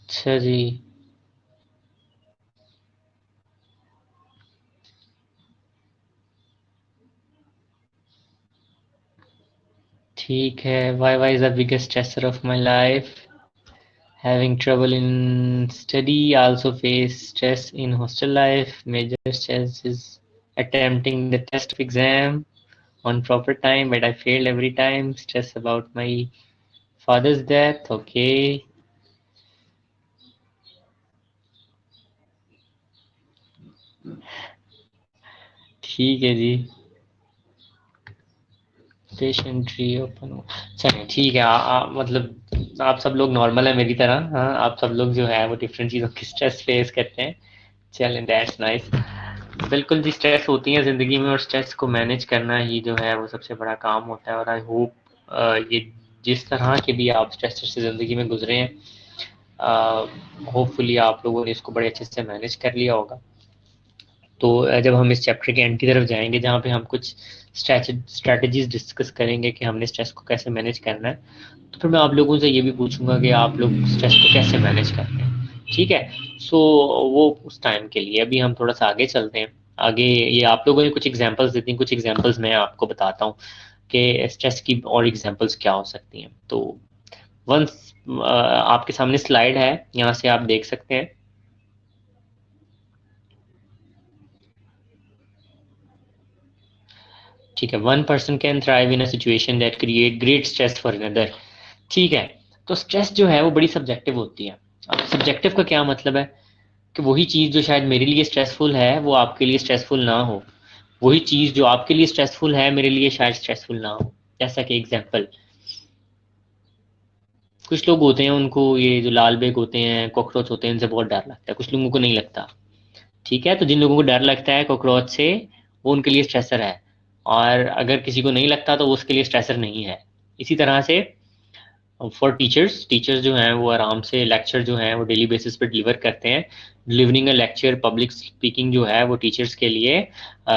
अच्छा जी। ठीक है। why is the biggest stressor of my life? Having trouble in study, also face stress in hostel life। Major stress is attempting the test of exam on proper time, but I failed every time। Stress about my father's death। Okay। ठीक है जी, पेशेंट्री open हो, चलिए ठीक है। मतलब आप सब लोग नॉर्मल है मेरी तरह, हाँ आप सब लोग जो है वो डिफरेंट चीज़ों की स्ट्रेस फेस करते हैं। चलें, दैट्स नाइस। बिल्कुल जी, स्ट्रेस होती है ज़िंदगी में और स्ट्रेस को मैनेज करना ही जो है वो सबसे बड़ा काम होता है। और आई होप ये जिस तरह के भी आप स्ट्रेस से ज़िंदगी में गुजरे हैं, होपफुली आप लोगों ने इसको बड़े अच्छे से मैनेज कर लिया होगा। तो जब हम इस चैप्टर के एंड की तरफ जाएंगे जहाँ पे हम कुछ स्ट्रैटेजीज डिस्कस करेंगे कि हमने स्ट्रेस को कैसे मैनेज करना है, तो फिर मैं आप लोगों से ये भी पूछूंगा कि आप लोग स्ट्रेस को कैसे मैनेज करते हैं। ठीक है, सो वो उस टाइम के लिए अभी हम थोड़ा सा आगे चलते हैं। आगे ये आप लोगों ने कुछ एग्जांपल्स देती हैं, कुछ एग्जांपल्स मैं आपको बताता हूँ कि स्ट्रेस की और एग्जांपल्स क्या हो सकती हैं। तो वंस आपके सामने स्लाइड है, यहाँ से आप देख सकते हैं। ठीक है, one person can thrive in a situation that create great stress for another. ठीक है, तो स्ट्रेस जो है वो बड़ी सब्जेक्टिव होती है। अब सब्जेक्टिव का क्या मतलब है कि वही चीज़ जो शायद मेरे लिए स्ट्रेसफुल है वो आपके लिए स्ट्रेसफुल ना हो, वही चीज़ जो आपके लिए स्ट्रेसफुल है मेरे लिए शायद स्ट्रेसफुल ना हो। जैसा कि एग्जांपल, कुछ लोग होते हैं उनको ये जो लाल बेग होते हैं, कॉकरोच होते हैं, इनसे बहुत डर लगता है, कुछ लोगों को नहीं लगता। ठीक है, तो जिन लोगों को डर लगता है कॉकरोच से, वो उनके लिए स्ट्रेसर है, और अगर किसी को नहीं लगता तो वो उसके लिए स्ट्रेसर नहीं है। इसी तरह से फॉर टीचर्स, टीचर्स जो हैं वो आराम से लेक्चर जो हैं वो डेली बेसिस पे डिलीवर करते हैं। Delivering a lecture, public speaking जो है वो टीचर्स के लिए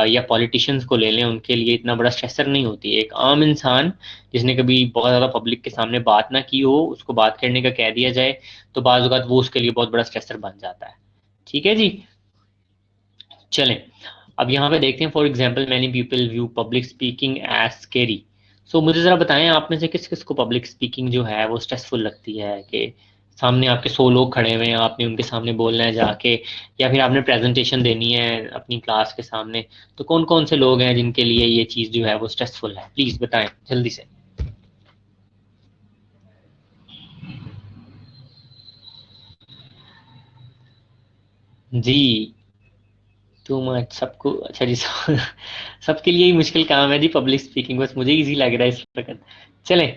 या पॉलिटिशियंस को ले लें, उनके लिए इतना बड़ा स्ट्रेसर नहीं होती है। एक आम इंसान जिसने कभी बहुत ज़्यादा पब्लिक के सामने बात ना की हो, उसको बात करने का कह दिया जाए तो बाज़ औक़ात वो उसके लिए बहुत बड़ा स्ट्रेसर बन जाता है। ठीक है जी, चलें अब यहाँ पे देखते हैं। For example, many people view public speaking as scary. So मुझे ज़रा बताएं आप में से किस किस को पब्लिक स्पीकिंग जो है वो स्ट्रेसफुल लगती है, कि सामने आपके 100 लोग खड़े हुए हैं, आपने उनके सामने बोलना है जाके, या फिर आपने प्रेजेंटेशन देनी है अपनी क्लास के सामने। तो कौन कौन से लोग हैं जिनके लिए ये चीज़ जो है वो स्ट्रेसफुल है, प्लीज़ बताएं जल्दी से। जी, टू मच सबको, अच्छा जी सबके लिए ही मुश्किल काम है जी पब्लिक स्पीकिंग, बस मुझे इजी लग रहा है इस वक्त। चलें,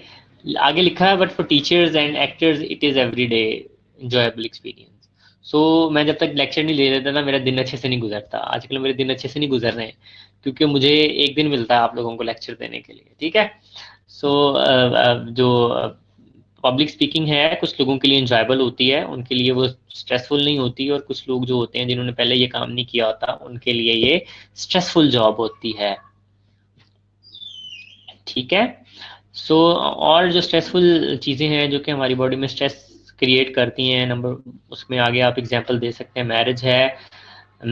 आगे लिखा है, but for teachers and actors it is everyday enjoyable experience. So मैं जब तक लेक्चर नहीं ले लेता ना, मेरा दिन अच्छे से नहीं गुजरता। आजकल मेरे दिन अच्छे से नहीं गुजर रहे हैं, क्योंकि मुझे एक दिन मिलता है आप लोगों को लेक्चर देने के लिए। ठीक है, सो जो पब्लिक स्पीकिंग है कुछ लोगों के लिए इंजॉयबल होती है, उनके लिए वो स्ट्रेसफुल नहीं होती। और कुछ लोग जो होते हैं जिन्होंने पहले ये काम नहीं किया होता, उनके लिए ये स्ट्रेसफुल जॉब होती है। ठीक है, सो और जो स्ट्रेसफुल चीज़ें हैं जो कि हमारी बॉडी में स्ट्रेस क्रिएट करती हैं, नंबर उसमें आगे आप एग्जांपल दे सकते हैं। मैरिज है,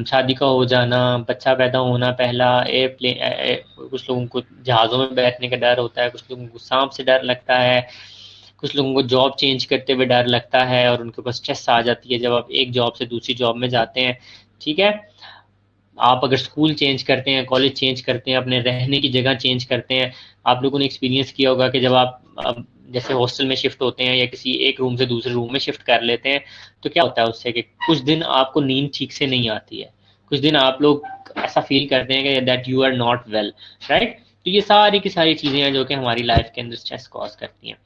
शादी का हो जाना, बच्चा पैदा होना, पहला एयरप्लेन, कुछ लोगों को जहाज़ों में बैठने का डर होता है, कुछ लोगों को सांप से डर लगता है, कुछ लोगों को जॉब चेंज करते हुए डर लगता है और उनके ऊपर स्ट्रेस आ जाती है जब आप एक जॉब से दूसरी जॉब में जाते हैं। ठीक है, आप अगर स्कूल चेंज करते हैं, कॉलेज चेंज करते हैं, अपने रहने की जगह चेंज करते हैं, आप लोगों ने एक्सपीरियंस किया होगा कि जब आप जैसे हॉस्टल में शिफ्ट होते हैं या किसी एक रूम से दूसरे रूम में शिफ्ट कर लेते हैं, तो क्या होता है उससे कि कुछ दिन आपको नींद ठीक से नहीं आती है, कुछ दिन आप लोग ऐसा फील करते हैं कि that you are not well, right. तो ये सारी की सारी चीज़ें हैं जो कि हमारी लाइफ के अंदर स्ट्रेस कॉज करती हैं।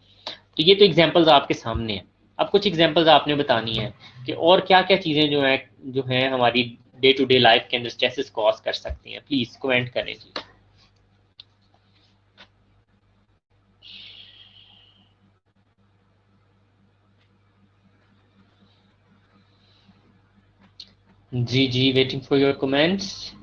तो ये तो एग्जांपल्स आपके सामने हैं। अब कुछ एग्जांपल्स आपने बतानी है कि और क्या क्या चीज़ें जो हैं हमारी डे टू डे लाइफ के अंदर स्ट्रेसेस कॉज कर सकती हैं। प्लीज कमेंट करें जी। जी जी, वेटिंग फॉर योर कमेंट्स।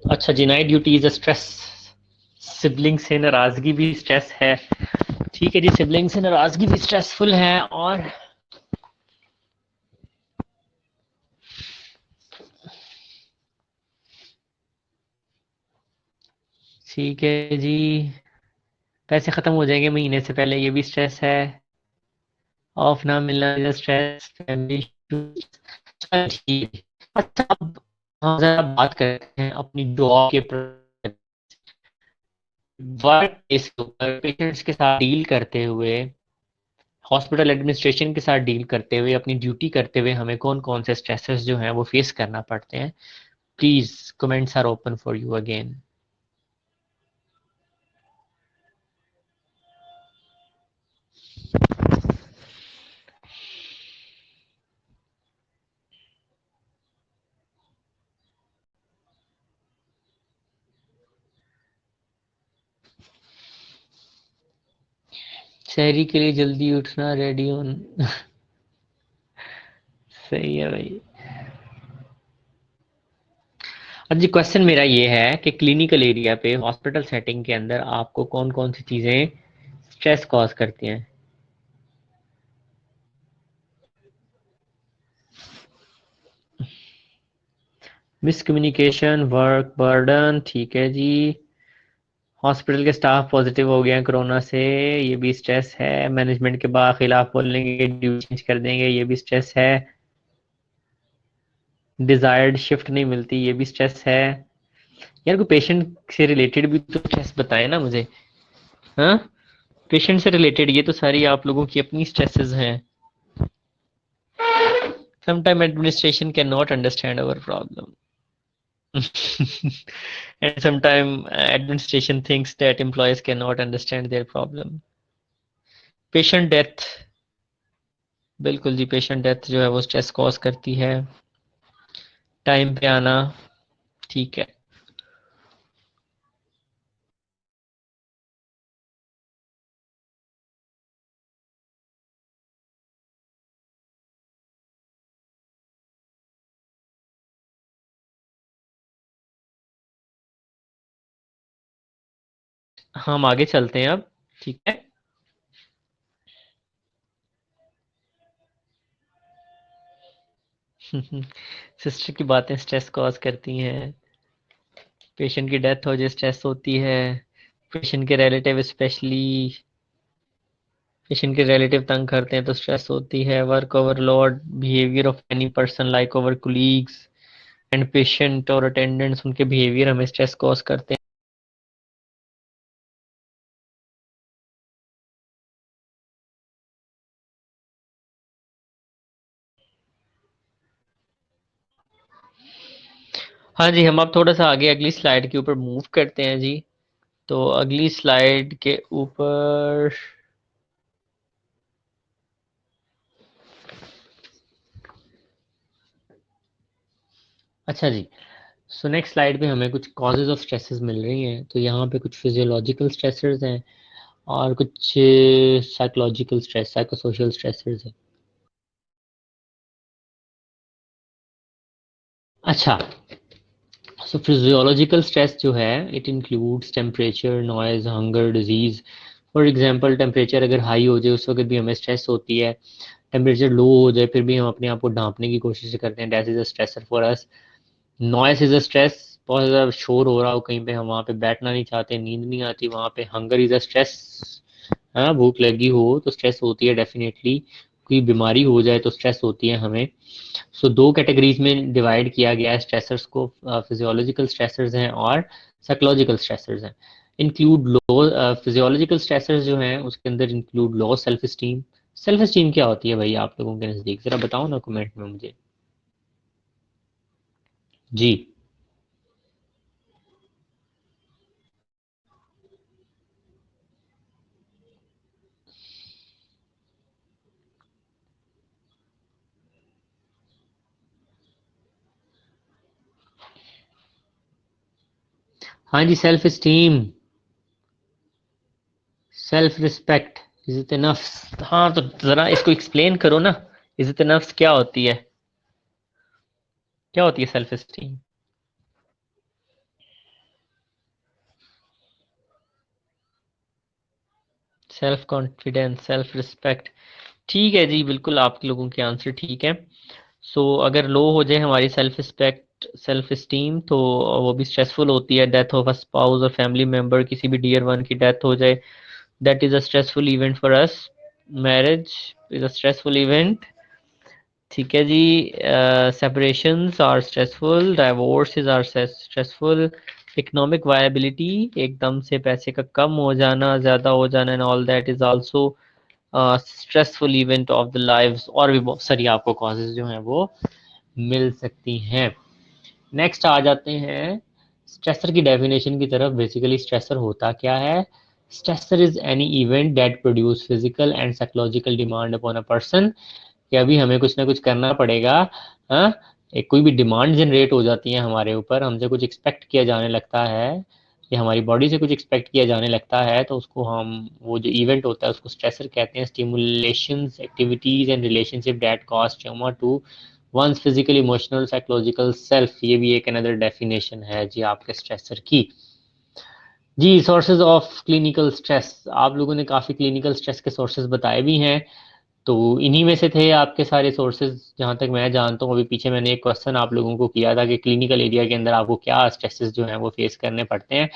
अच्छा जी, night duty is a stress, sibling से नाराजगी भी स्ट्रेस है। ठीक है जी, सिबलिंग से नाराजगी भी स्ट्रेसफुल है। और ठीक है जी, पैसे खत्म हो जाएंगे महीने से पहले, ये भी स्ट्रेस है। ऑफ ना मिलना, स्ट्रेस, फैमिली इश्यूज। ठीक है। अच्छा, अब हम जरा बात करते हैं अपनी जॉब के वर्क प्लेस के ऊपर, पेशेंट्स के साथ डील करते हुए, हॉस्पिटल एडमिनिस्ट्रेशन के साथ डील करते हुए, अपनी ड्यूटी करते हुए हमें कौन कौन से स्ट्रेसेस जो हैं वो फेस करना पड़ते हैं। Please comments are open for you again. शहरी के लिए जल्दी उठना, रेडी ऑन। सही है भाई। अब जी क्वेश्चन मेरा ये है कि क्लिनिकल एरिया पे, हॉस्पिटल सेटिंग के अंदर आपको कौन कौन सी चीजें स्ट्रेस कॉज करती हैं। मिसकम्युनिकेशन, वर्क बर्डन, ठीक है जी। हॉस्पिटल के स्टाफ पॉजिटिव हो गए हैं कोरोना से, ये भी स्ट्रेस है। मैनेजमेंट के बाद खिलाफ बोलेंगे, ड्यूटी चेंज कर देंगे, ये भी स्ट्रेस है। डिजायर्ड शिफ्ट नहीं मिलती, ये भी स्ट्रेस है। यार कोई पेशेंट से रिलेटेड भी तो स्ट्रेस बताए ना मुझे। हाँ, पेशेंट से रिलेटेड ये तो सारी आप लोगों की अपनी स्ट्रेसेस हैं। Sometime administration can not understand our problem. and sometimes administration thinks that employees cannot understand their problem. Patient death, बिल्कुल जी, पेशेंट डेथ जो है वो स्ट्रेस कॉज करती है। टाइम पे आना, ठीक है। हम आगे चलते हैं अब, ठीक है। सिस्टर की बातें स्ट्रेस कॉज करती हैं। पेशेंट की डेथ हो जाए स्ट्रेस होती है। पेशेंट के रिलेटिव स्पेशली, पेशेंट के रिलेटिव तंग करते हैं तो स्ट्रेस होती है। Work overload, behaviour of any person like over colleagues and patient और अटेंडेंट्स, उनके बिहेवियर हमें स्ट्रेस कॉज करते हैं। हाँ जी, हम अब थोड़ा सा आगे अगली स्लाइड के ऊपर मूव करते हैं जी। तो अगली स्लाइड के ऊपर, अच्छा जी, सो नेक्स्ट स्लाइड पे हमें कुछ कॉजेज ऑफ स्ट्रेसेस मिल रही हैं। तो यहाँ पे कुछ फिजियोलॉजिकल स्ट्रेसर्स हैं और कुछ साइकोलॉजिकल स्ट्रेस, साइकोसोशल स्ट्रेसर्स हैं। अच्छा, सो फिजियोलॉजिकल स्ट्रेस जो है, it includes temperature, noise, hunger, disease. For example, temperature अगर हाई हो जाए उस वक्त भी हमें स्ट्रेस होती है। टेम्परेचर लो हो जाए फिर भी हम अपने आप को ढांपने की कोशिश करते हैं, that is a stressor for us. Noise is a stress, बहुत ज़्यादा शोर हो रहा हो कहीं पे, हम वहाँ पे बैठना नहीं चाहते, नींद नहीं आती वहाँ पे। हंगर इज अ स्ट्रेस, हाँ, भूख लगी हो तो स्ट्रेस होती है डेफिनेटली। कोई बीमारी हो जाए तो स्ट्रेस होती है हमें। सो दो कैटेगरीज में डिवाइड किया गया है स्ट्रेसर्स को, फिजियोलॉजिकल स्ट्रेसर्स हैं और साइकोलॉजिकल स्ट्रेसर्स हैं। इंक्लूड लो, फिजियोलॉजिकल स्ट्रेसर्स जो हैं उसके अंदर include low self esteem. Self esteem क्या होती है भाई आप लोगों के नज़दीक, ज़रा बताओ ना कमेंट में मुझे जी। हाँ जी, self esteem, self respect, is it enough. हाँ तो ज़रा इसको एक्सप्लेन करो ना, इज इट इनफ क्या होती है, क्या होती है self esteem. Self confidence, self respect, ठीक है जी, बिल्कुल आपके लोगों के आंसर ठीक है। सो अगर लो हो जाए हमारी सेल्फ रिस्पेक्ट, सेल्फ स्टीम, तो वो भी स्ट्रेसफुल होती है। डेथ ऑफ अ स्पाउस और फैमिली मेंबर, किसी भी डियर वन की डेथ हो जाए, that is a stressful event for us. Marriage is a stressful event, ठीक है जी। Separations are stressful, divorces are stressful, economic viability, एकदम से पैसे का कम हो जाना, ज़्यादा हो जाना, and all that is also stressful event of the lives. और भी बहुत सारी आपको कॉजेज जो हैं वो मिल सकती हैं। नेक्स्ट आ जाते हैं स्ट्रेसर की डेफिनेशन की तरफ। बेसिकली स्ट्रेसर होता क्या है? Stressor is any event that produce physical and psychological demand upon a person, कि अभी हमें कुछ ना कुछ करना पड़ेगा। हाँ, एक कोई भी डिमांड जनरेट हो जाती है हमारे ऊपर, हमसे कुछ एक्सपेक्ट किया जाने लगता है या हमारी बॉडी से कुछ एक्सपेक्ट किया जाने लगता है, तो उसको हम, वो जो इवेंट होता है उसको स्ट्रेसर कहते हैं। Stimulations, activities and relationship that cause trauma to one's physical, emotional, psychological self, ये भी एक अनदर डेफिनेशन है जी आपके स्ट्रेसर की। जी, सोर्सेज ऑफ क्लिनिकल स्ट्रेस, आप लोगों ने काफ़ी क्लिनिकल स्ट्रेस के सोर्सेज बताए भी हैं, तो इन्हीं में से थे आपके सारे सोर्सेज जहाँ तक मैं जानता हूँ। अभी पीछे मैंने एक क्वेश्चन आप लोगों को किया था कि क्लिनिकल एरिया के अंदर आपको क्या स्ट्रेसेस जो हैं वो फेस करने पड़ते हैं,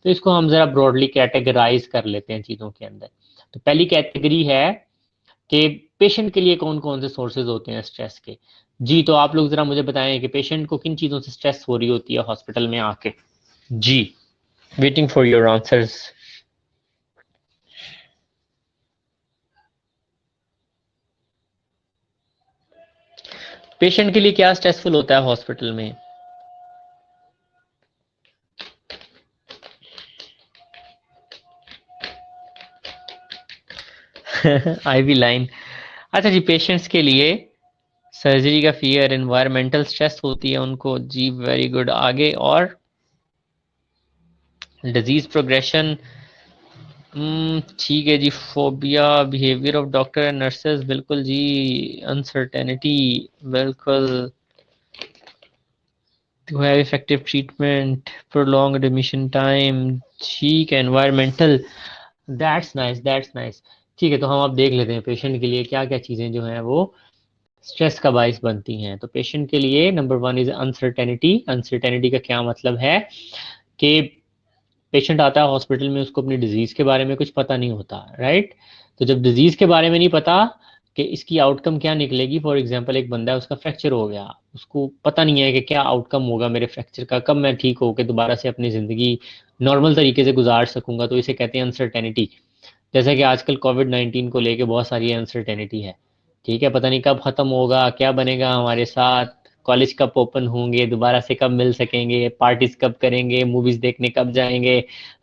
तो इसको हम ज़रा ब्रॉडली कैटेगराइज कर लेते हैं चीज़ों के अंदर। तो पहली कैटेगरी है कि पेशेंट के लिए कौन कौन से सोर्सेज होते हैं स्ट्रेस के। जी, तो आप लोग ज़रा मुझे बताएं कि पेशेंट को किन चीज़ों से स्ट्रेस हो रही होती है हॉस्पिटल में आके। जी, waiting for your answers. Patient के लिए क्या स्ट्रेसफुल होता है हॉस्पिटल में? IV line. अच्छा जी, पेशेंट्स के लिए सर्जरी का फियर, एनवायरमेंटल स्ट्रेस होती है उनको। जी वेरी गुड। आगे और डिजीज प्रोग्रेशन, ठीक है जी। Phobia, behaviour of doctor and nurses, बिल्कुल जी। अनसर्टेनिटी, बिल्कुल। To have effective treatment, prolonged admission time, ठीक है। Environmental, that's nice, that's nice. ठीक है, तो हम अब देख लेते हैं पेशेंट के लिए क्या क्या चीज़ें जो हैं वो स्ट्रेस का बाइस बनती हैं। तो पेशेंट के लिए number one is uncertainty. Uncertainty का क्या मतलब है कि पेशेंट आता है हॉस्पिटल में, उसको अपनी डिजीज़ के बारे में कुछ पता नहीं होता, राइट। तो जब डिजीज़ के बारे में नहीं पता कि इसकी आउटकम क्या निकलेगी, फॉर एग्जांपल एक बंदा है उसका फ्रैक्चर हो गया, उसको पता नहीं है कि क्या आउटकम होगा मेरे फ्रैक्चर का, कब मैं ठीक होकर दोबारा से अपनी ज़िंदगी नॉर्मल तरीके से गुजार सकूंगा, तो इसे कहते हैं अनसर्टेनिटी। जैसे कि आजकल कोविड-19 को लेके बहुत सारी अनसर्टेनिटी है, ठीक है। पता नहीं कब ख़त्म होगा, क्या बनेगा हमारे साथ, कॉलेज कब ओपन होंगे, दोबारा से कब मिल सकेंगे, पार्टीज कब करेंगे, मूवीज देखने कब जाएंगे,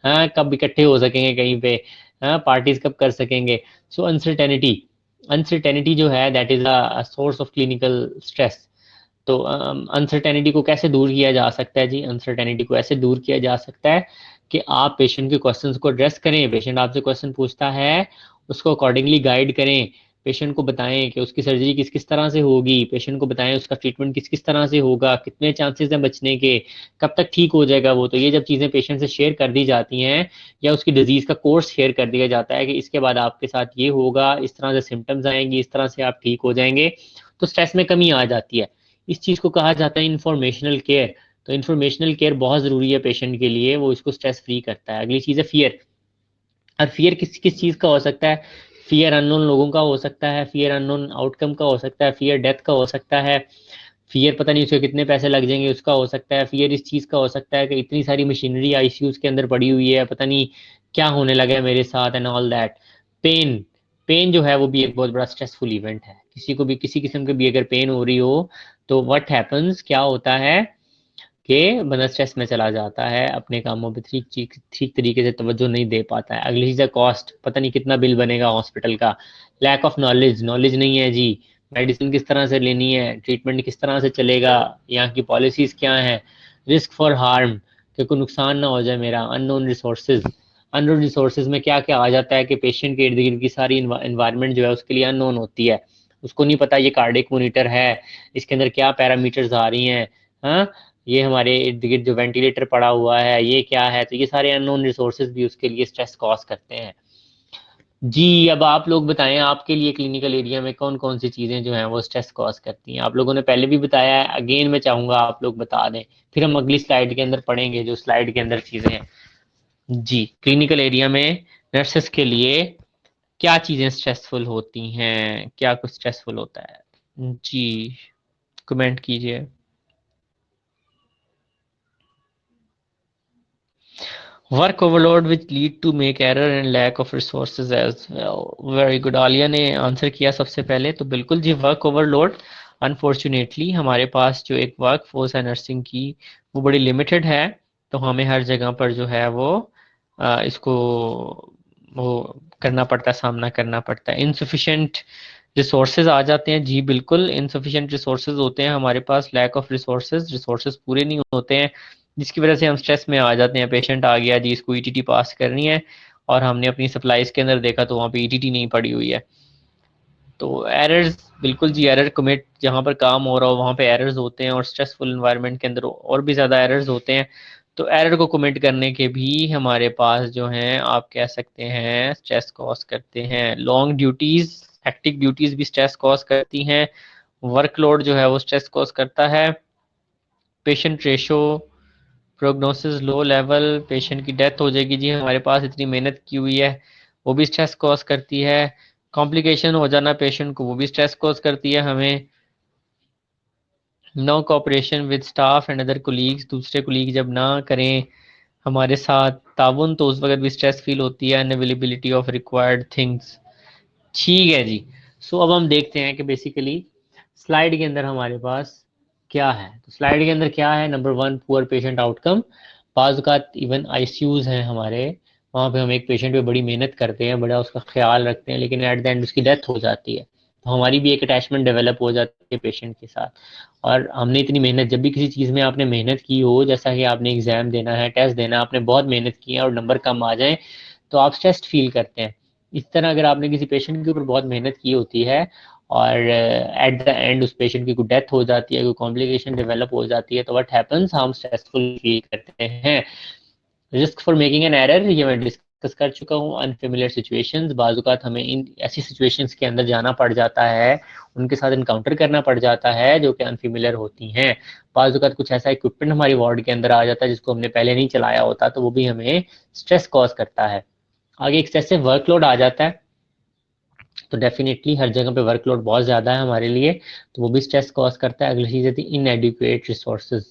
हाँ, कब इकट्ठे हो सकेंगे कहीं पे, हाँ, पार्टीज कब कर सकेंगे। सो अनसर्टेनिटी, अनसर्टेनिटी जो है that is a source of clinical stress. तो अनसर्टेनिटी को कैसे दूर किया जा सकता है जी? अनसर्टेनिटी को ऐसे दूर किया जा सकता है कि आप पेशेंट के क्वेश्चंस को एड्रेस करें। पेशेंट आपसे क्वेश्चन पूछता है, उसको अकॉर्डिंगली गाइड करें। पेशेंट को बताएं कि उसकी सर्जरी किस किस तरह से होगी, पेशेंट को बताएं उसका ट्रीटमेंट किस किस तरह से होगा, कितने चांसेस हैं बचने के, कब तक ठीक हो जाएगा वो। तो ये जब चीज़ें पेशेंट से शेयर कर दी जाती हैं, या उसकी डिजीज़ का कोर्स शेयर कर दिया जाता है कि इसके बाद आपके साथ ये होगा, इस तरह से सिम्टम्स आएंगी, इस तरह से आप ठीक हो जाएंगे, तो स्ट्रेस में कमी आ जाती है। इस चीज़ को कहा जाता है इंफॉर्मेशनल केयर। तो इंफॉर्मेशनल केयर बहुत ज़रूरी है पेशेंट के लिए, वो इसको स्ट्रेस फ्री करता है। अगली चीज़ है फियर। और फियर किस किस चीज़ का हो सकता है? फियर अननोन लोगों का हो सकता है, फियर अननोन आउटकम का हो सकता है, फियर डेथ का हो सकता है, फियर पता नहीं उसके कितने पैसे लग जाएंगे उसका हो सकता है, फियर इस चीज़ का हो सकता है कि इतनी सारी मशीनरी आईसीयूज के अंदर पड़ी हुई है, पता नहीं क्या होने लगा है मेरे साथ, and all that. Pain, pain जो है वो भी एक बहुत बड़ा स्ट्रेसफुल इवेंट है। किसी को भी किसी किस्म की भी अगर पेन हो रही हो, तो व्हाट हैपन्स, क्या होता है कि बंदा स्ट्रेस में चला जाता है, अपने कामों पे ठीक ठीक तरीके से तवज्जो नहीं दे पाता है। अगली चीज़ है कॉस्ट, पता नहीं कितना बिल बनेगा हॉस्पिटल का। लैक ऑफ नॉलेज, नॉलेज नहीं है जी, मेडिसिन किस तरह से लेनी है, ट्रीटमेंट किस तरह से चलेगा, यहाँ की पॉलिसीज क्या है। रिस्क फॉर हार्म, कि कोई नुकसान ना हो जाए मेरा। अननोन रिसोर्सेज, अननोन रिसोर्सेज में क्या क्या आ जाता है कि पेशेंट के इर्द गिर्द की सारी इन्वायरमेंट जो है उसके लिए अननोन होती है। उसको नहीं पता ये कार्डिक मोनीटर है, इसके अंदर क्या पैरामीटर्स आ रही हैं, हाँ, ये हमारे इर्द गिर्द जो वेंटिलेटर पड़ा हुआ है ये क्या है। तो ये सारे अननोन रिसोर्सेज भी उसके लिए स्ट्रेस कॉज करते हैं। जी, अब आप लोग बताएं आपके लिए क्लिनिकल एरिया में कौन कौन सी चीज़ें जो हैं वो स्ट्रेस कॉज करती हैं। आप लोगों ने पहले भी बताया है, अगेन मैं चाहूँगा आप लोग बता दें, फिर हम अगली स्लाइड के अंदर पढ़ेंगे जो स्लाइड के अंदर चीज़ें हैं। जी, क्लिनिकल एरिया में नर्सेस के लिए क्या चीजें स्ट्रेसफुल होती हैं, क्या कुछ स्ट्रेसफुल होता है? जी, कमेंट कीजिए। Work overload which lead to make error and lack of resources as well. Very good, Alia ने आंसर किया सबसे पहले। तो बिल्कुल जी, वर्क ओवरलोड अनफॉर्चुनेटली हमारे पास जो एक वर्क फोर्स है नर्सिंग की, वो बड़ी लिमिटेड है। तो हमें हर जगह पर जो है वो इसको वो करना पड़ता है, सामना करना पड़ता है। इनसफिशिएंट रिसोर्सेज आ जाते हैं जी, बिल्कुल इनसफिशिएंट रिसोर्सेज होते हैं हमारे पास, लैक ऑफ रिसोर्सेज, रिसोर्सेज पूरे नहीं होते हैं, जिसकी वजह से हम स्ट्रेस में आ जाते हैं। पेशेंट आ गया जी, इसको ईटीटी पास करनी है, और हमने अपनी सप्लाईज के अंदर देखा तो वहाँ पे ईटीटी नहीं पड़ी हुई है। तो एरर्स, बिल्कुल जी, एरर कमिट जहाँ पर काम हो रहा हो वहाँ पे एरर्स होते हैं, और स्ट्रेसफुल इन्वायरमेंट के अंदर और भी ज़्यादा एरर्स होते हैं। तो एरर को कमिट करने के भी हमारे पास जो हैं, आप कह सकते हैं, स्ट्रेस कॉज करते हैं। लॉन्ग ड्यूटीज़, हेक्टिक ड्यूटीज़ भी स्ट्रेस कॉज करती हैं। वर्कलोड जो है वो स्ट्रेस कॉज करता है। Patient ratio, prognosis low level, patient की डेथ हो जाएगी जी, हमारे पास इतनी मेहनत की हुई है, वो भी स्ट्रेस कॉज करती है। कॉम्प्लिकेशन हो जाना पेशेंट को, वो भी स्ट्रेस कॉज करती है हमें। No cooperation with staff and other colleagues, दूसरे कोलीग जब ना करें हमारे साथ ताउन, तो उस वक्त भी स्ट्रेस फील होती है। Unavailability of required things. ठीक है जी। सो अब हम देखते हैं कि बेसिकली स्लाइड के अंदर हमारे पास क्या है। तो स्लाइड के अंदर क्या है? Number 1, poor patient outcome. बाज़ औक़ात इवन आईसीयूज हैं हमारे, वहाँ पे हम एक पेशेंट पे बड़ी मेहनत करते हैं, बड़ा उसका ख्याल रखते हैं, लेकिन एट द एंड उसकी डेथ हो जाती है। तो हमारी भी एक अटैचमेंट डेवलप हो जाती है पेशेंट के साथ। और हमने इतनी मेहनत, जब भी किसी चीज़ में आपने मेहनत की हो, जैसा कि आपने एग्जाम देना है, टेस्ट देना, आपने बहुत मेहनत की है और नंबर कम आ जाए, तो आप स्ट्रेस्ड फील करते हैं। इस तरह अगर आपने किसी पेशेंट के ऊपर बहुत मेहनत की होती है और एट द एंड उस पेशेंट की कोई डेथ हो जाती है, कोई कॉम्प्लिकेशन डेवलप हो जाती है, तो व्हाट हैपेंस, हम स्ट्रेसफुल फील करते हैं। Risk for making an error, ये मैं डिस्कस कर चुका हूँ। अनफेमिलियर सिचुएशंस, बाज़ औक़ात हमें इन ऐसी सिचुएशंस के अंदर जाना पड़ जाता है, उनके साथ इनकाउंटर करना पड़ जाता है जो कि अनफेमिलियर होती हैं। बाज़ औक़ात कुछ ऐसा इक्विपमेंट हमारी वार्ड के अंदर आ जाता है जिसको हमने पहले नहीं चलाया होता, तो वो भी हमें स्ट्रेस कॉज करता है। आगे एक्सेसिव वर्कलोड आ जाता है, तो डेफिनेटली हर जगह पे वर्कलोड बहुत ज़्यादा है हमारे लिए, तो वो भी स्ट्रेस कॉज करता है। अगली चीज़ आती है इनएडिक्वेट रिसोर्सेज।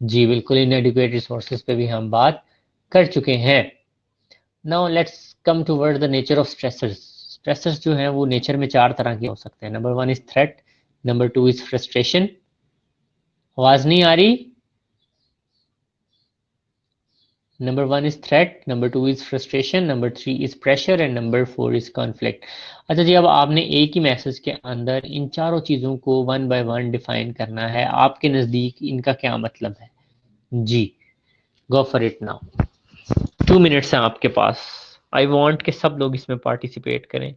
जी बिल्कुल, इनएडिक्वेट रिसोर्सेज पे भी हम बात कर चुके हैं। Now let's come toward the nature of stressors. Stressors जो हैं वो नेचर में 4 तरह के हो सकते हैं। Number 1 is threat, number 2 is frustration. आवाज़ नहीं आ रही? Number 1 is threat, number 2 is frustration, number 3 is pressure and number 4 is conflict। अच्छा जी, अब आपने एक ही मैसेज के अंदर इन चारों चीज़ों को वन बाय वन डिफाइन करना है। आपके नज़दीक इनका क्या मतलब है? जी, go for it now. 2 minutes हैं आपके पास। आई वांट कि सब लोग इसमें पार्टिसिपेट करें।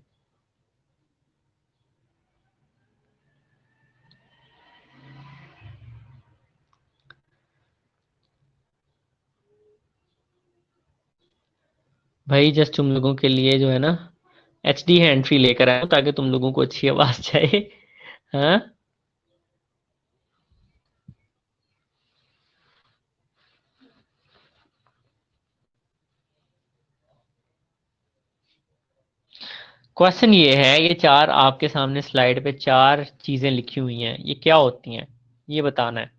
भाई जस्ट तुम लोगों के लिए जो है ना, एचडी हैंड फ्री लेकर आया हूं ताकि तुम लोगों को अच्छी आवाज जाए। हाँ, क्वेश्चन ये है, ये चार आपके सामने स्लाइड पे 4 चीजें लिखी हुई हैं, ये क्या होती हैं? ये बताना है।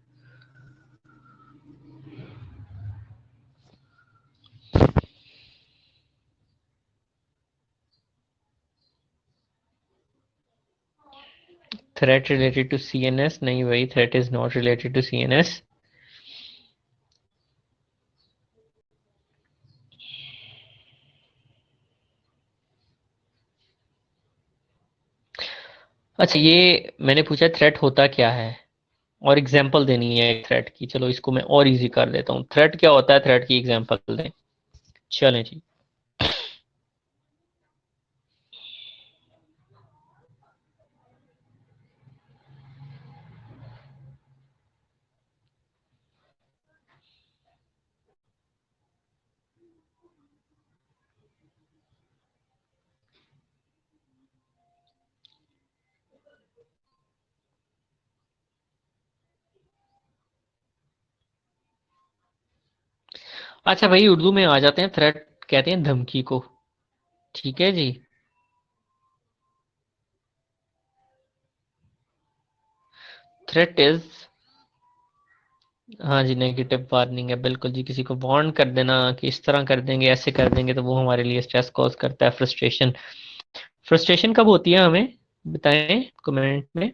Threat related to CNS? नहीं भाई, threat is not related to CNS. अच्छा, ये मैंने पूछा थ्रेट होता क्या है, और एग्जांपल देनी है एक थ्रेट की। चलो इसको मैं और इजी कर देता हूँ। थ्रेट क्या होता है, थ्रेट की एग्जांपल दें। चलें जी। अच्छा भाई, उर्दू में आ जाते हैं। थ्रेट कहते हैं धमकी को। ठीक है जी। थ्रेट इज, हाँ जी, नेगेटिव वार्निंग है, बिल्कुल जी। किसी को वार्न कर देना कि इस तरह कर देंगे, ऐसे कर देंगे, तो वो हमारे लिए स्ट्रेस कॉज करता है, फ्रस्ट्रेशन। फ्रस्ट्रेशन कब होती है हमें बताएं कमेंट में।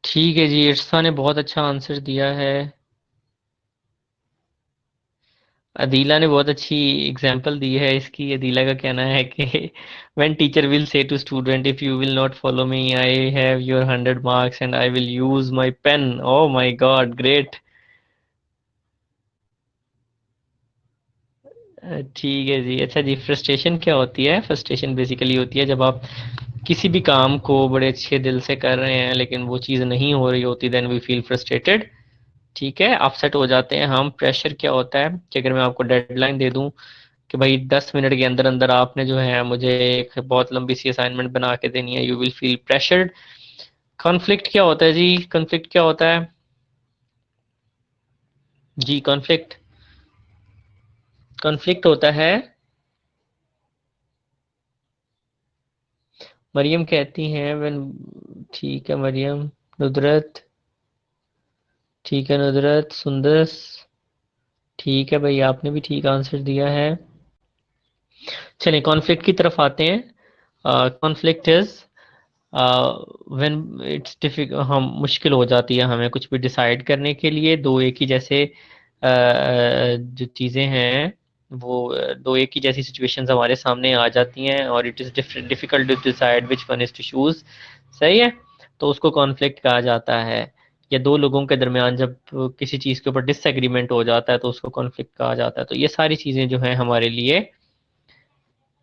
ठीक है जी, इरसा ने बहुत अच्छा आंसर दिया है। अदीला ने बहुत अच्छी एग्जांपल दी है इसकी। अदीला का कहना है कि when teacher will say to student, if you will not follow me I have your 100 marks and I will use my pen. Oh my God, great. ठीक है जी। अच्छा जी, फ्रस्ट्रेशन क्या होती है? फ्रस्ट्रेशन बेसिकली होती है जब आप किसी भी काम को बड़े अच्छे दिल से कर रहे हैं लेकिन वो चीज़ नहीं हो रही होती, देन वी फील फ्रस्ट्रेटेड। ठीक है, अपसेट हो जाते हैं हम। प्रेशर क्या होता है कि अगर मैं आपको डेडलाइन दे दूं कि भाई 10 मिनट के अंदर अंदर आपने जो है मुझे एक बहुत लंबी सी असाइनमेंट बना के देनी है, you will feel pressured. Conflict क्या होता है जी? कॉन्फ्लिक्ट क्या होता है जी? कॉन्फ्लिक्ट, कॉन्फ्लिक्ट होता है, मरियम कहती हैं व्हेन। ठीक है मरियम। नुदरत, ठीक है नुदरत। सुंदस, ठीक है भाई, आपने भी ठीक आंसर दिया है। चलिए कॉन्फ्लिक्ट की तरफ आते हैं। Conflict is when it's difficult, हम मुश्किल हो जाती है हमें कुछ भी डिसाइड करने के लिए। दो एक ही जैसे जो चीज़ें हैं वो दो एक ही जैसी सिचुएशंस हमारे सामने आ जाती हैं और it is difficult to decide which one is to choose. सही है, तो उसको कॉन्फ्लिक्ट कहा जाता है। या दो लोगों के दरमियान जब किसी चीज़ के ऊपर डिसएग्रीमेंट हो जाता है तो उसको कॉन्फ्लिक्ट कहा जाता है। तो ये सारी चीज़ें जो हैं हमारे लिए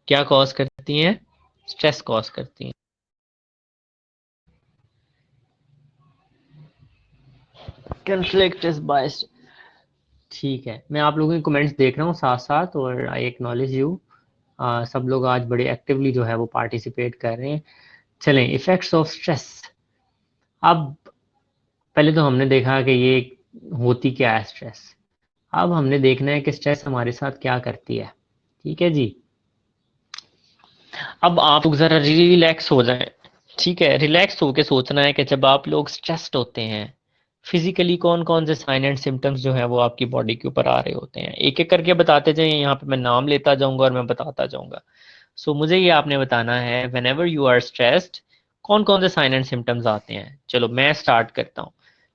क्या कॉज करती हैं? स्ट्रेस कॉज करती हैं। Conflict is biased. ठीक है, मैं आप लोगों के कमेंट्स देख रहा हूँ साथ साथ, और आई एक्नॉलेज यू। सब लोग आज बड़े एक्टिवली जो है वो पार्टिसिपेट कर रहे हैं। चलें, इफेक्ट्स ऑफ स्ट्रेस। अब पहले तो हमने देखा कि ये होती क्या है स्ट्रेस। अब हमने देखना है कि स्ट्रेस हमारे साथ क्या करती है। ठीक है जी। अब आप लोग ज़रा रिलैक्स हो जाएं। ठीक है, रिलैक्स होके सोचना है कि जब आप लोग स्ट्रेस्ड होते हैं फिजिकली कौन कौन से साइन एंड सिम्टम्स जो है वो आपकी बॉडी के ऊपर आ रहे होते हैं। एक एक करके बताते जाइए, यहाँ पे मैं नाम लेता जाऊंगा और मैं बताता जाऊंगा। सो मुझे ये आपने बताना है whenever you are stressed कौन कौन से साइन एंड सिम्टम्स आते हैं। चलो मैं स्टार्ट करता हूँ।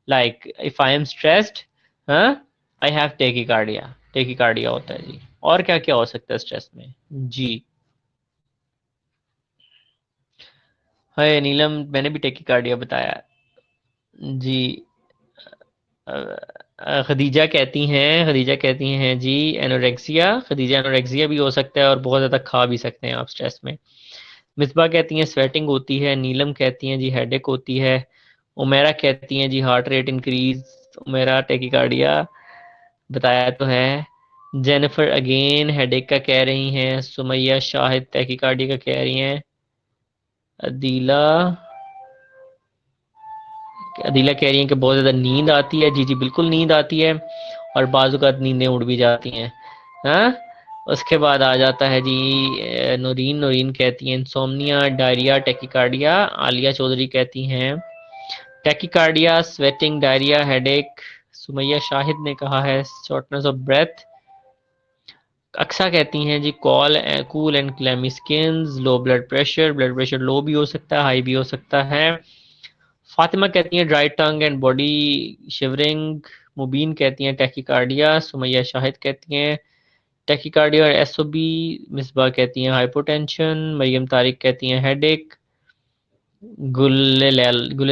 Like if I am stressed, हाँ, आई हैव टेकिकार्डिया। टेकिकार्डिया होता है जी। और क्या क्या हो सकता है स्ट्रेस में जी? हाय नीलम, मैंने भी टेकिकार्डिया बताया जी। खदीजा कहती हैं जी एनोरेक्सिया। खदीजा, एनोरेक्सिया भी हो सकता है और बहुत ज़्यादा खा भी सकते हैं आप स्ट्रेस में। मिसबा कहती हैं स्वेटिंग होती है। नीलम कहती हैं जी हेडेक होती है। उमेरा कहती हैं जी heart rate increase. Umera tachycardia बताया तो है। जेनिफर अगेन हेडेक का कह रही हैं। सुमैया शाहिद टेकिकार्डिया का कह रही हैं। अदीला, अदीला कह रही हैं कि बहुत ज़्यादा नींद आती है। जी जी बिल्कुल नींद आती है और बाज़ नींदें उड़ भी जाती हैं। हाँ, उसके बाद आ जाता है जी नूरीन। नूरीन कहती हैं insomnia, diarrhoea, tachycardia. Aliya Chaudhary कहती हैं tachycardia, sweating, diarrhoea, headache. Sumaiya Shahid ने कहा है शॉर्टनेस ऑफ ब्रेथ। अक्सा कहती हैं जी call cool and clammy skins, low blood pressure. Blood pressure low भी हो सकता है, हाई भी हो सकता है। फातिमा कहती हैं dry tongue and body shivering. Mubeen कहती हैं टैकिकार्डिया। सुमैया शाहिद कहती हैं टैकिकार्डिया और एसओबी। मिसबा कहती हैं हाइपोटेंशन। मरियम तारिक कहती हैं हेडेक। गुल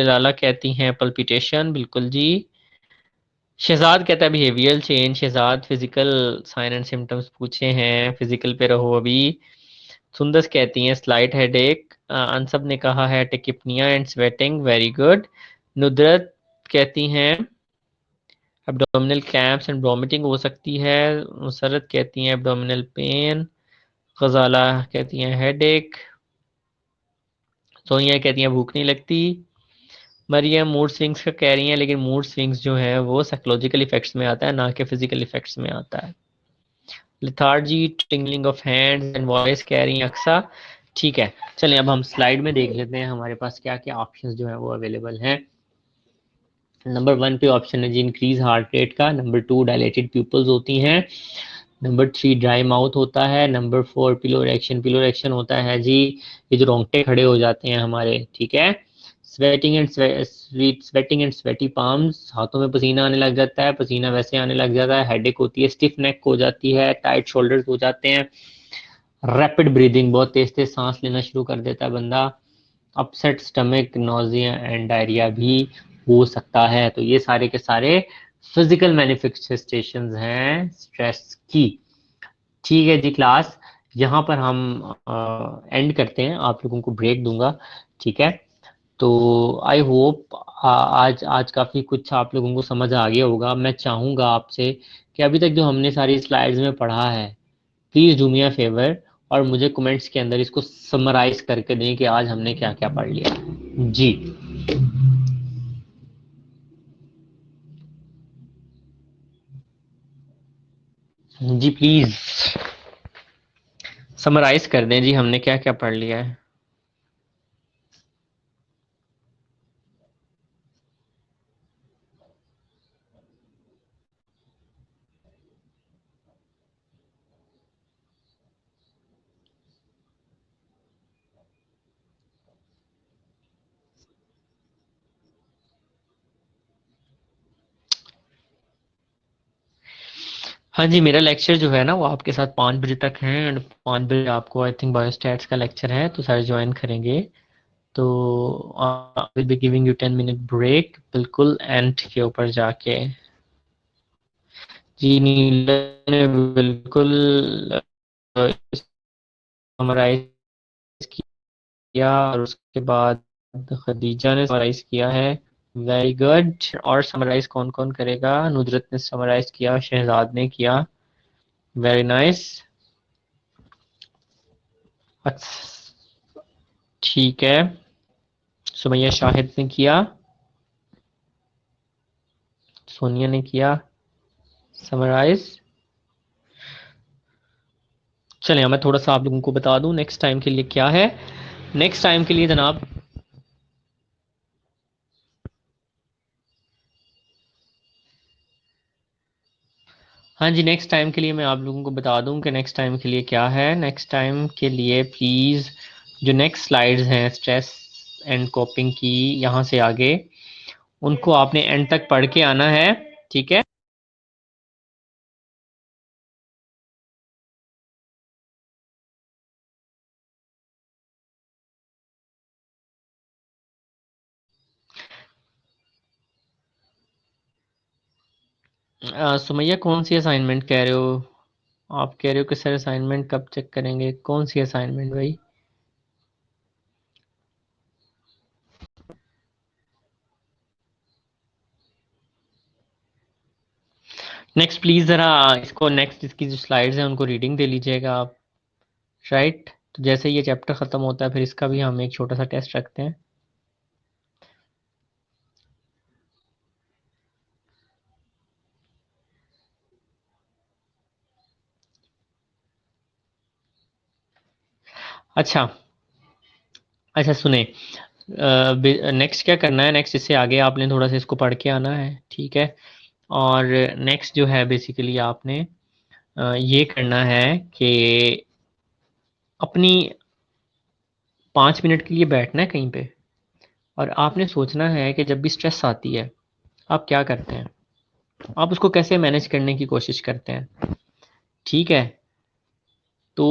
लाला कहती हैं पल्पिटेशन। बिल्कुल जी। शहजाद कहता है behavioural change. Shahzad physical sign and symptoms पूछे हैं, फिजिकल पे रहो अभी। सुंदर कहती हैं स्लाइट हेडेक। अनसब ने कहा है टिकिपनिया एंड स्वेटिंग, वेरी गुड। नुदरत कहती हैं एब्डोमिनल क्रैम्प्स एंड वॉमिटिंग हो सकती है। मुसरत कहती हैं एब्डोमिनल पेन। गजाला कहती हैं हेडेक। सोनिया कहती हैं भूख नहीं लगती। मरियम मूड स्विंग्स का कह रही हैं, लेकिन मूड स्विंग्स जो है वो साइकोलॉजिकल इफेक्ट्स में आता है, ना कि फिजिकल इफेक्ट्स में आता है। Lethargy, tingling of hands and voice कह रही हैं अक्सा। ठीक है, चलें अब हम स्लाइड में देख लेते हैं हमारे पास क्या क्या ऑप्शंस जो है वो अवेलेबल हैं। नंबर 1 पे ऑप्शन है जी इंक्रीज हार्ट रेट का। नंबर 2 डायलेटेड प्यूपल्स होती हैं। नंबर 3 ड्राई माउथ होता है। Number 4 pillow erection. Pillow erection होता है जी ये जो रोंगटे खड़े हो जाते हैं हमारे, ठीक है। स्वेटिंग एंड स्वेटी पाम्स, हाथों में पसीना आने लग जाता है, पसीना वैसे आने लग जाता है। हेडेक होती है, स्टिफ नेक हो जाती है, टाइट शोल्डर्स हो जाते हैं। रैपिड ब्रीदिंग, बहुत तेज तेज सांस लेना शुरू कर देता है बंदा। Upset stomach, nausea and diarrhoea भी हो सकता है। तो ये सारे के सारे फिजिकल मैनिफेस्टेशंस हैं स्ट्रेस की। ठीक है जी क्लास, यहाँ पर हम एंड करते हैं, आप लोगों को ब्रेक दूंगा, ठीक है। तो आई होप आज आज काफ़ी कुछ आप लोगों को समझ आ गया होगा। मैं चाहूँगा आपसे कि अभी तक जो हमने सारी स्लाइड्स में पढ़ा है, please do me a favour और मुझे कमेंट्स के अंदर इसको समराइज करके दें कि आज हमने क्या क्या पढ़ लिया जी। जी प्लीज़ समराइज कर दें जी, हमने क्या क्या पढ़ लिया है। हाँ जी, मेरा लेक्चर जो है ना वो आपके साथ 5 बजे तक है, एंड 5 बजे आपको आई थिंक बायोस्टैट्स का लेक्चर है, तो सारे ज्वाइन करेंगे। तो will be giving you 10 minute break बिल्कुल एंड के ऊपर जाके। जी नीला ने बिल्कुल समराइज किया, और उसके बाद खदीजा ने समराइज किया है, वेरी गुड। और समराइज कौन कौन करेगा? नुजरत ने समराइज किया, शहजाद ने किया, वेरी नाइस। ठीक है, सुमैया शाहिद ने किया, सोनिया ने किया समराइज। चलिए मैं थोड़ा सा आप लोगों को बता दूं नेक्स्ट टाइम के लिए क्या है। नेक्स्ट टाइम के लिए जनाब, हाँ जी, नेक्स्ट टाइम के लिए मैं आप लोगों को बता दूं कि नेक्स्ट टाइम के लिए क्या है। नेक्स्ट टाइम के लिए प्लीज़ जो नेक्स्ट स्लाइड्स हैं स्ट्रेस एंड कोपिंग की, यहाँ से आगे उनको आपने एंड तक पढ़ के आना है, ठीक है। सुमैया कौन सी असाइनमेंट कह रहे हो? आप कह रहे हो कि सर असाइनमेंट कब चेक करेंगे? कौन सी असाइनमेंट भाई? नेक्स्ट प्लीज़ ज़रा इसको, नेक्स्ट इसकी जो स्लाइड्स हैं उनको रीडिंग दे लीजिएगा आप, राइट। तो जैसे ये चैप्टर ख़त्म होता है फिर इसका भी हम एक छोटा सा टेस्ट रखते हैं। अच्छा अच्छा, सुने, नेक्स्ट क्या करना है, नेक्स्ट इससे आगे आपने थोड़ा सा इसको पढ़ के आना है, ठीक है। और नेक्स्ट जो है बेसिकली आपने ये करना है कि अपनी 5 मिनट के लिए बैठना है कहीं पे, और आपने सोचना है कि जब भी स्ट्रेस आती है आप क्या करते हैं, आप उसको कैसे मैनेज करने की कोशिश करते हैं, ठीक है। तो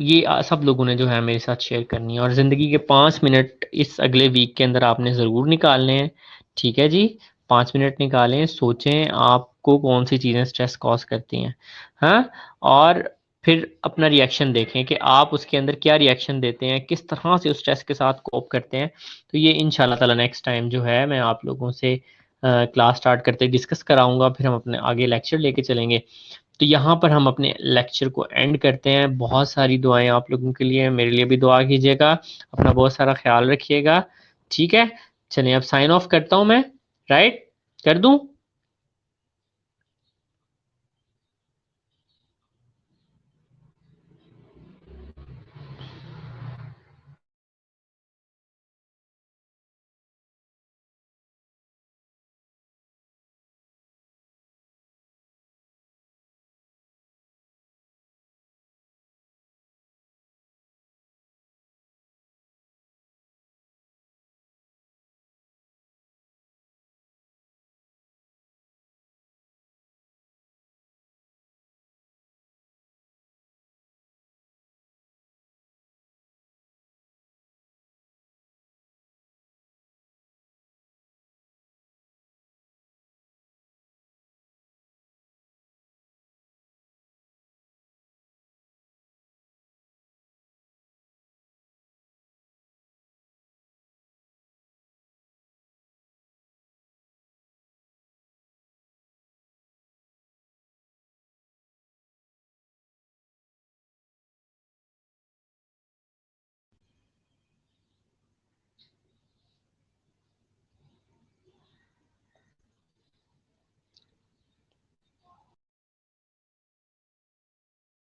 ये सब लोगों ने जो है मेरे साथ शेयर करनी है, और ज़िंदगी के 5 मिनट इस अगले वीक के अंदर आपने ज़रूर निकालने हैं, ठीक है जी। 5 मिनट निकालें, सोचें आपको कौन सी चीज़ें स्ट्रेस कॉज करती हैं, हाँ, और फिर अपना रिएक्शन देखें कि आप उसके अंदर क्या रिएक्शन देते हैं, किस तरह से उस स्ट्रेस के साथ कोप करते हैं। तो ये इंशाल्लाह ताला नेक्स्ट टाइम जो है मैं आप लोगों से क्लास स्टार्ट करते डिस्कस कराऊंगा, फिर हम अपने आगे लेक्चर लेके चलेंगे। तो यहाँ पर हम अपने लेक्चर को एंड करते हैं। बहुत सारी दुआएं आप लोगों के लिए, मेरे लिए भी दुआ कीजिएगा, अपना बहुत सारा ख्याल रखिएगा, ठीक है। चलिए अब साइन ऑफ करता हूँ मैं, राइट कर दूँ।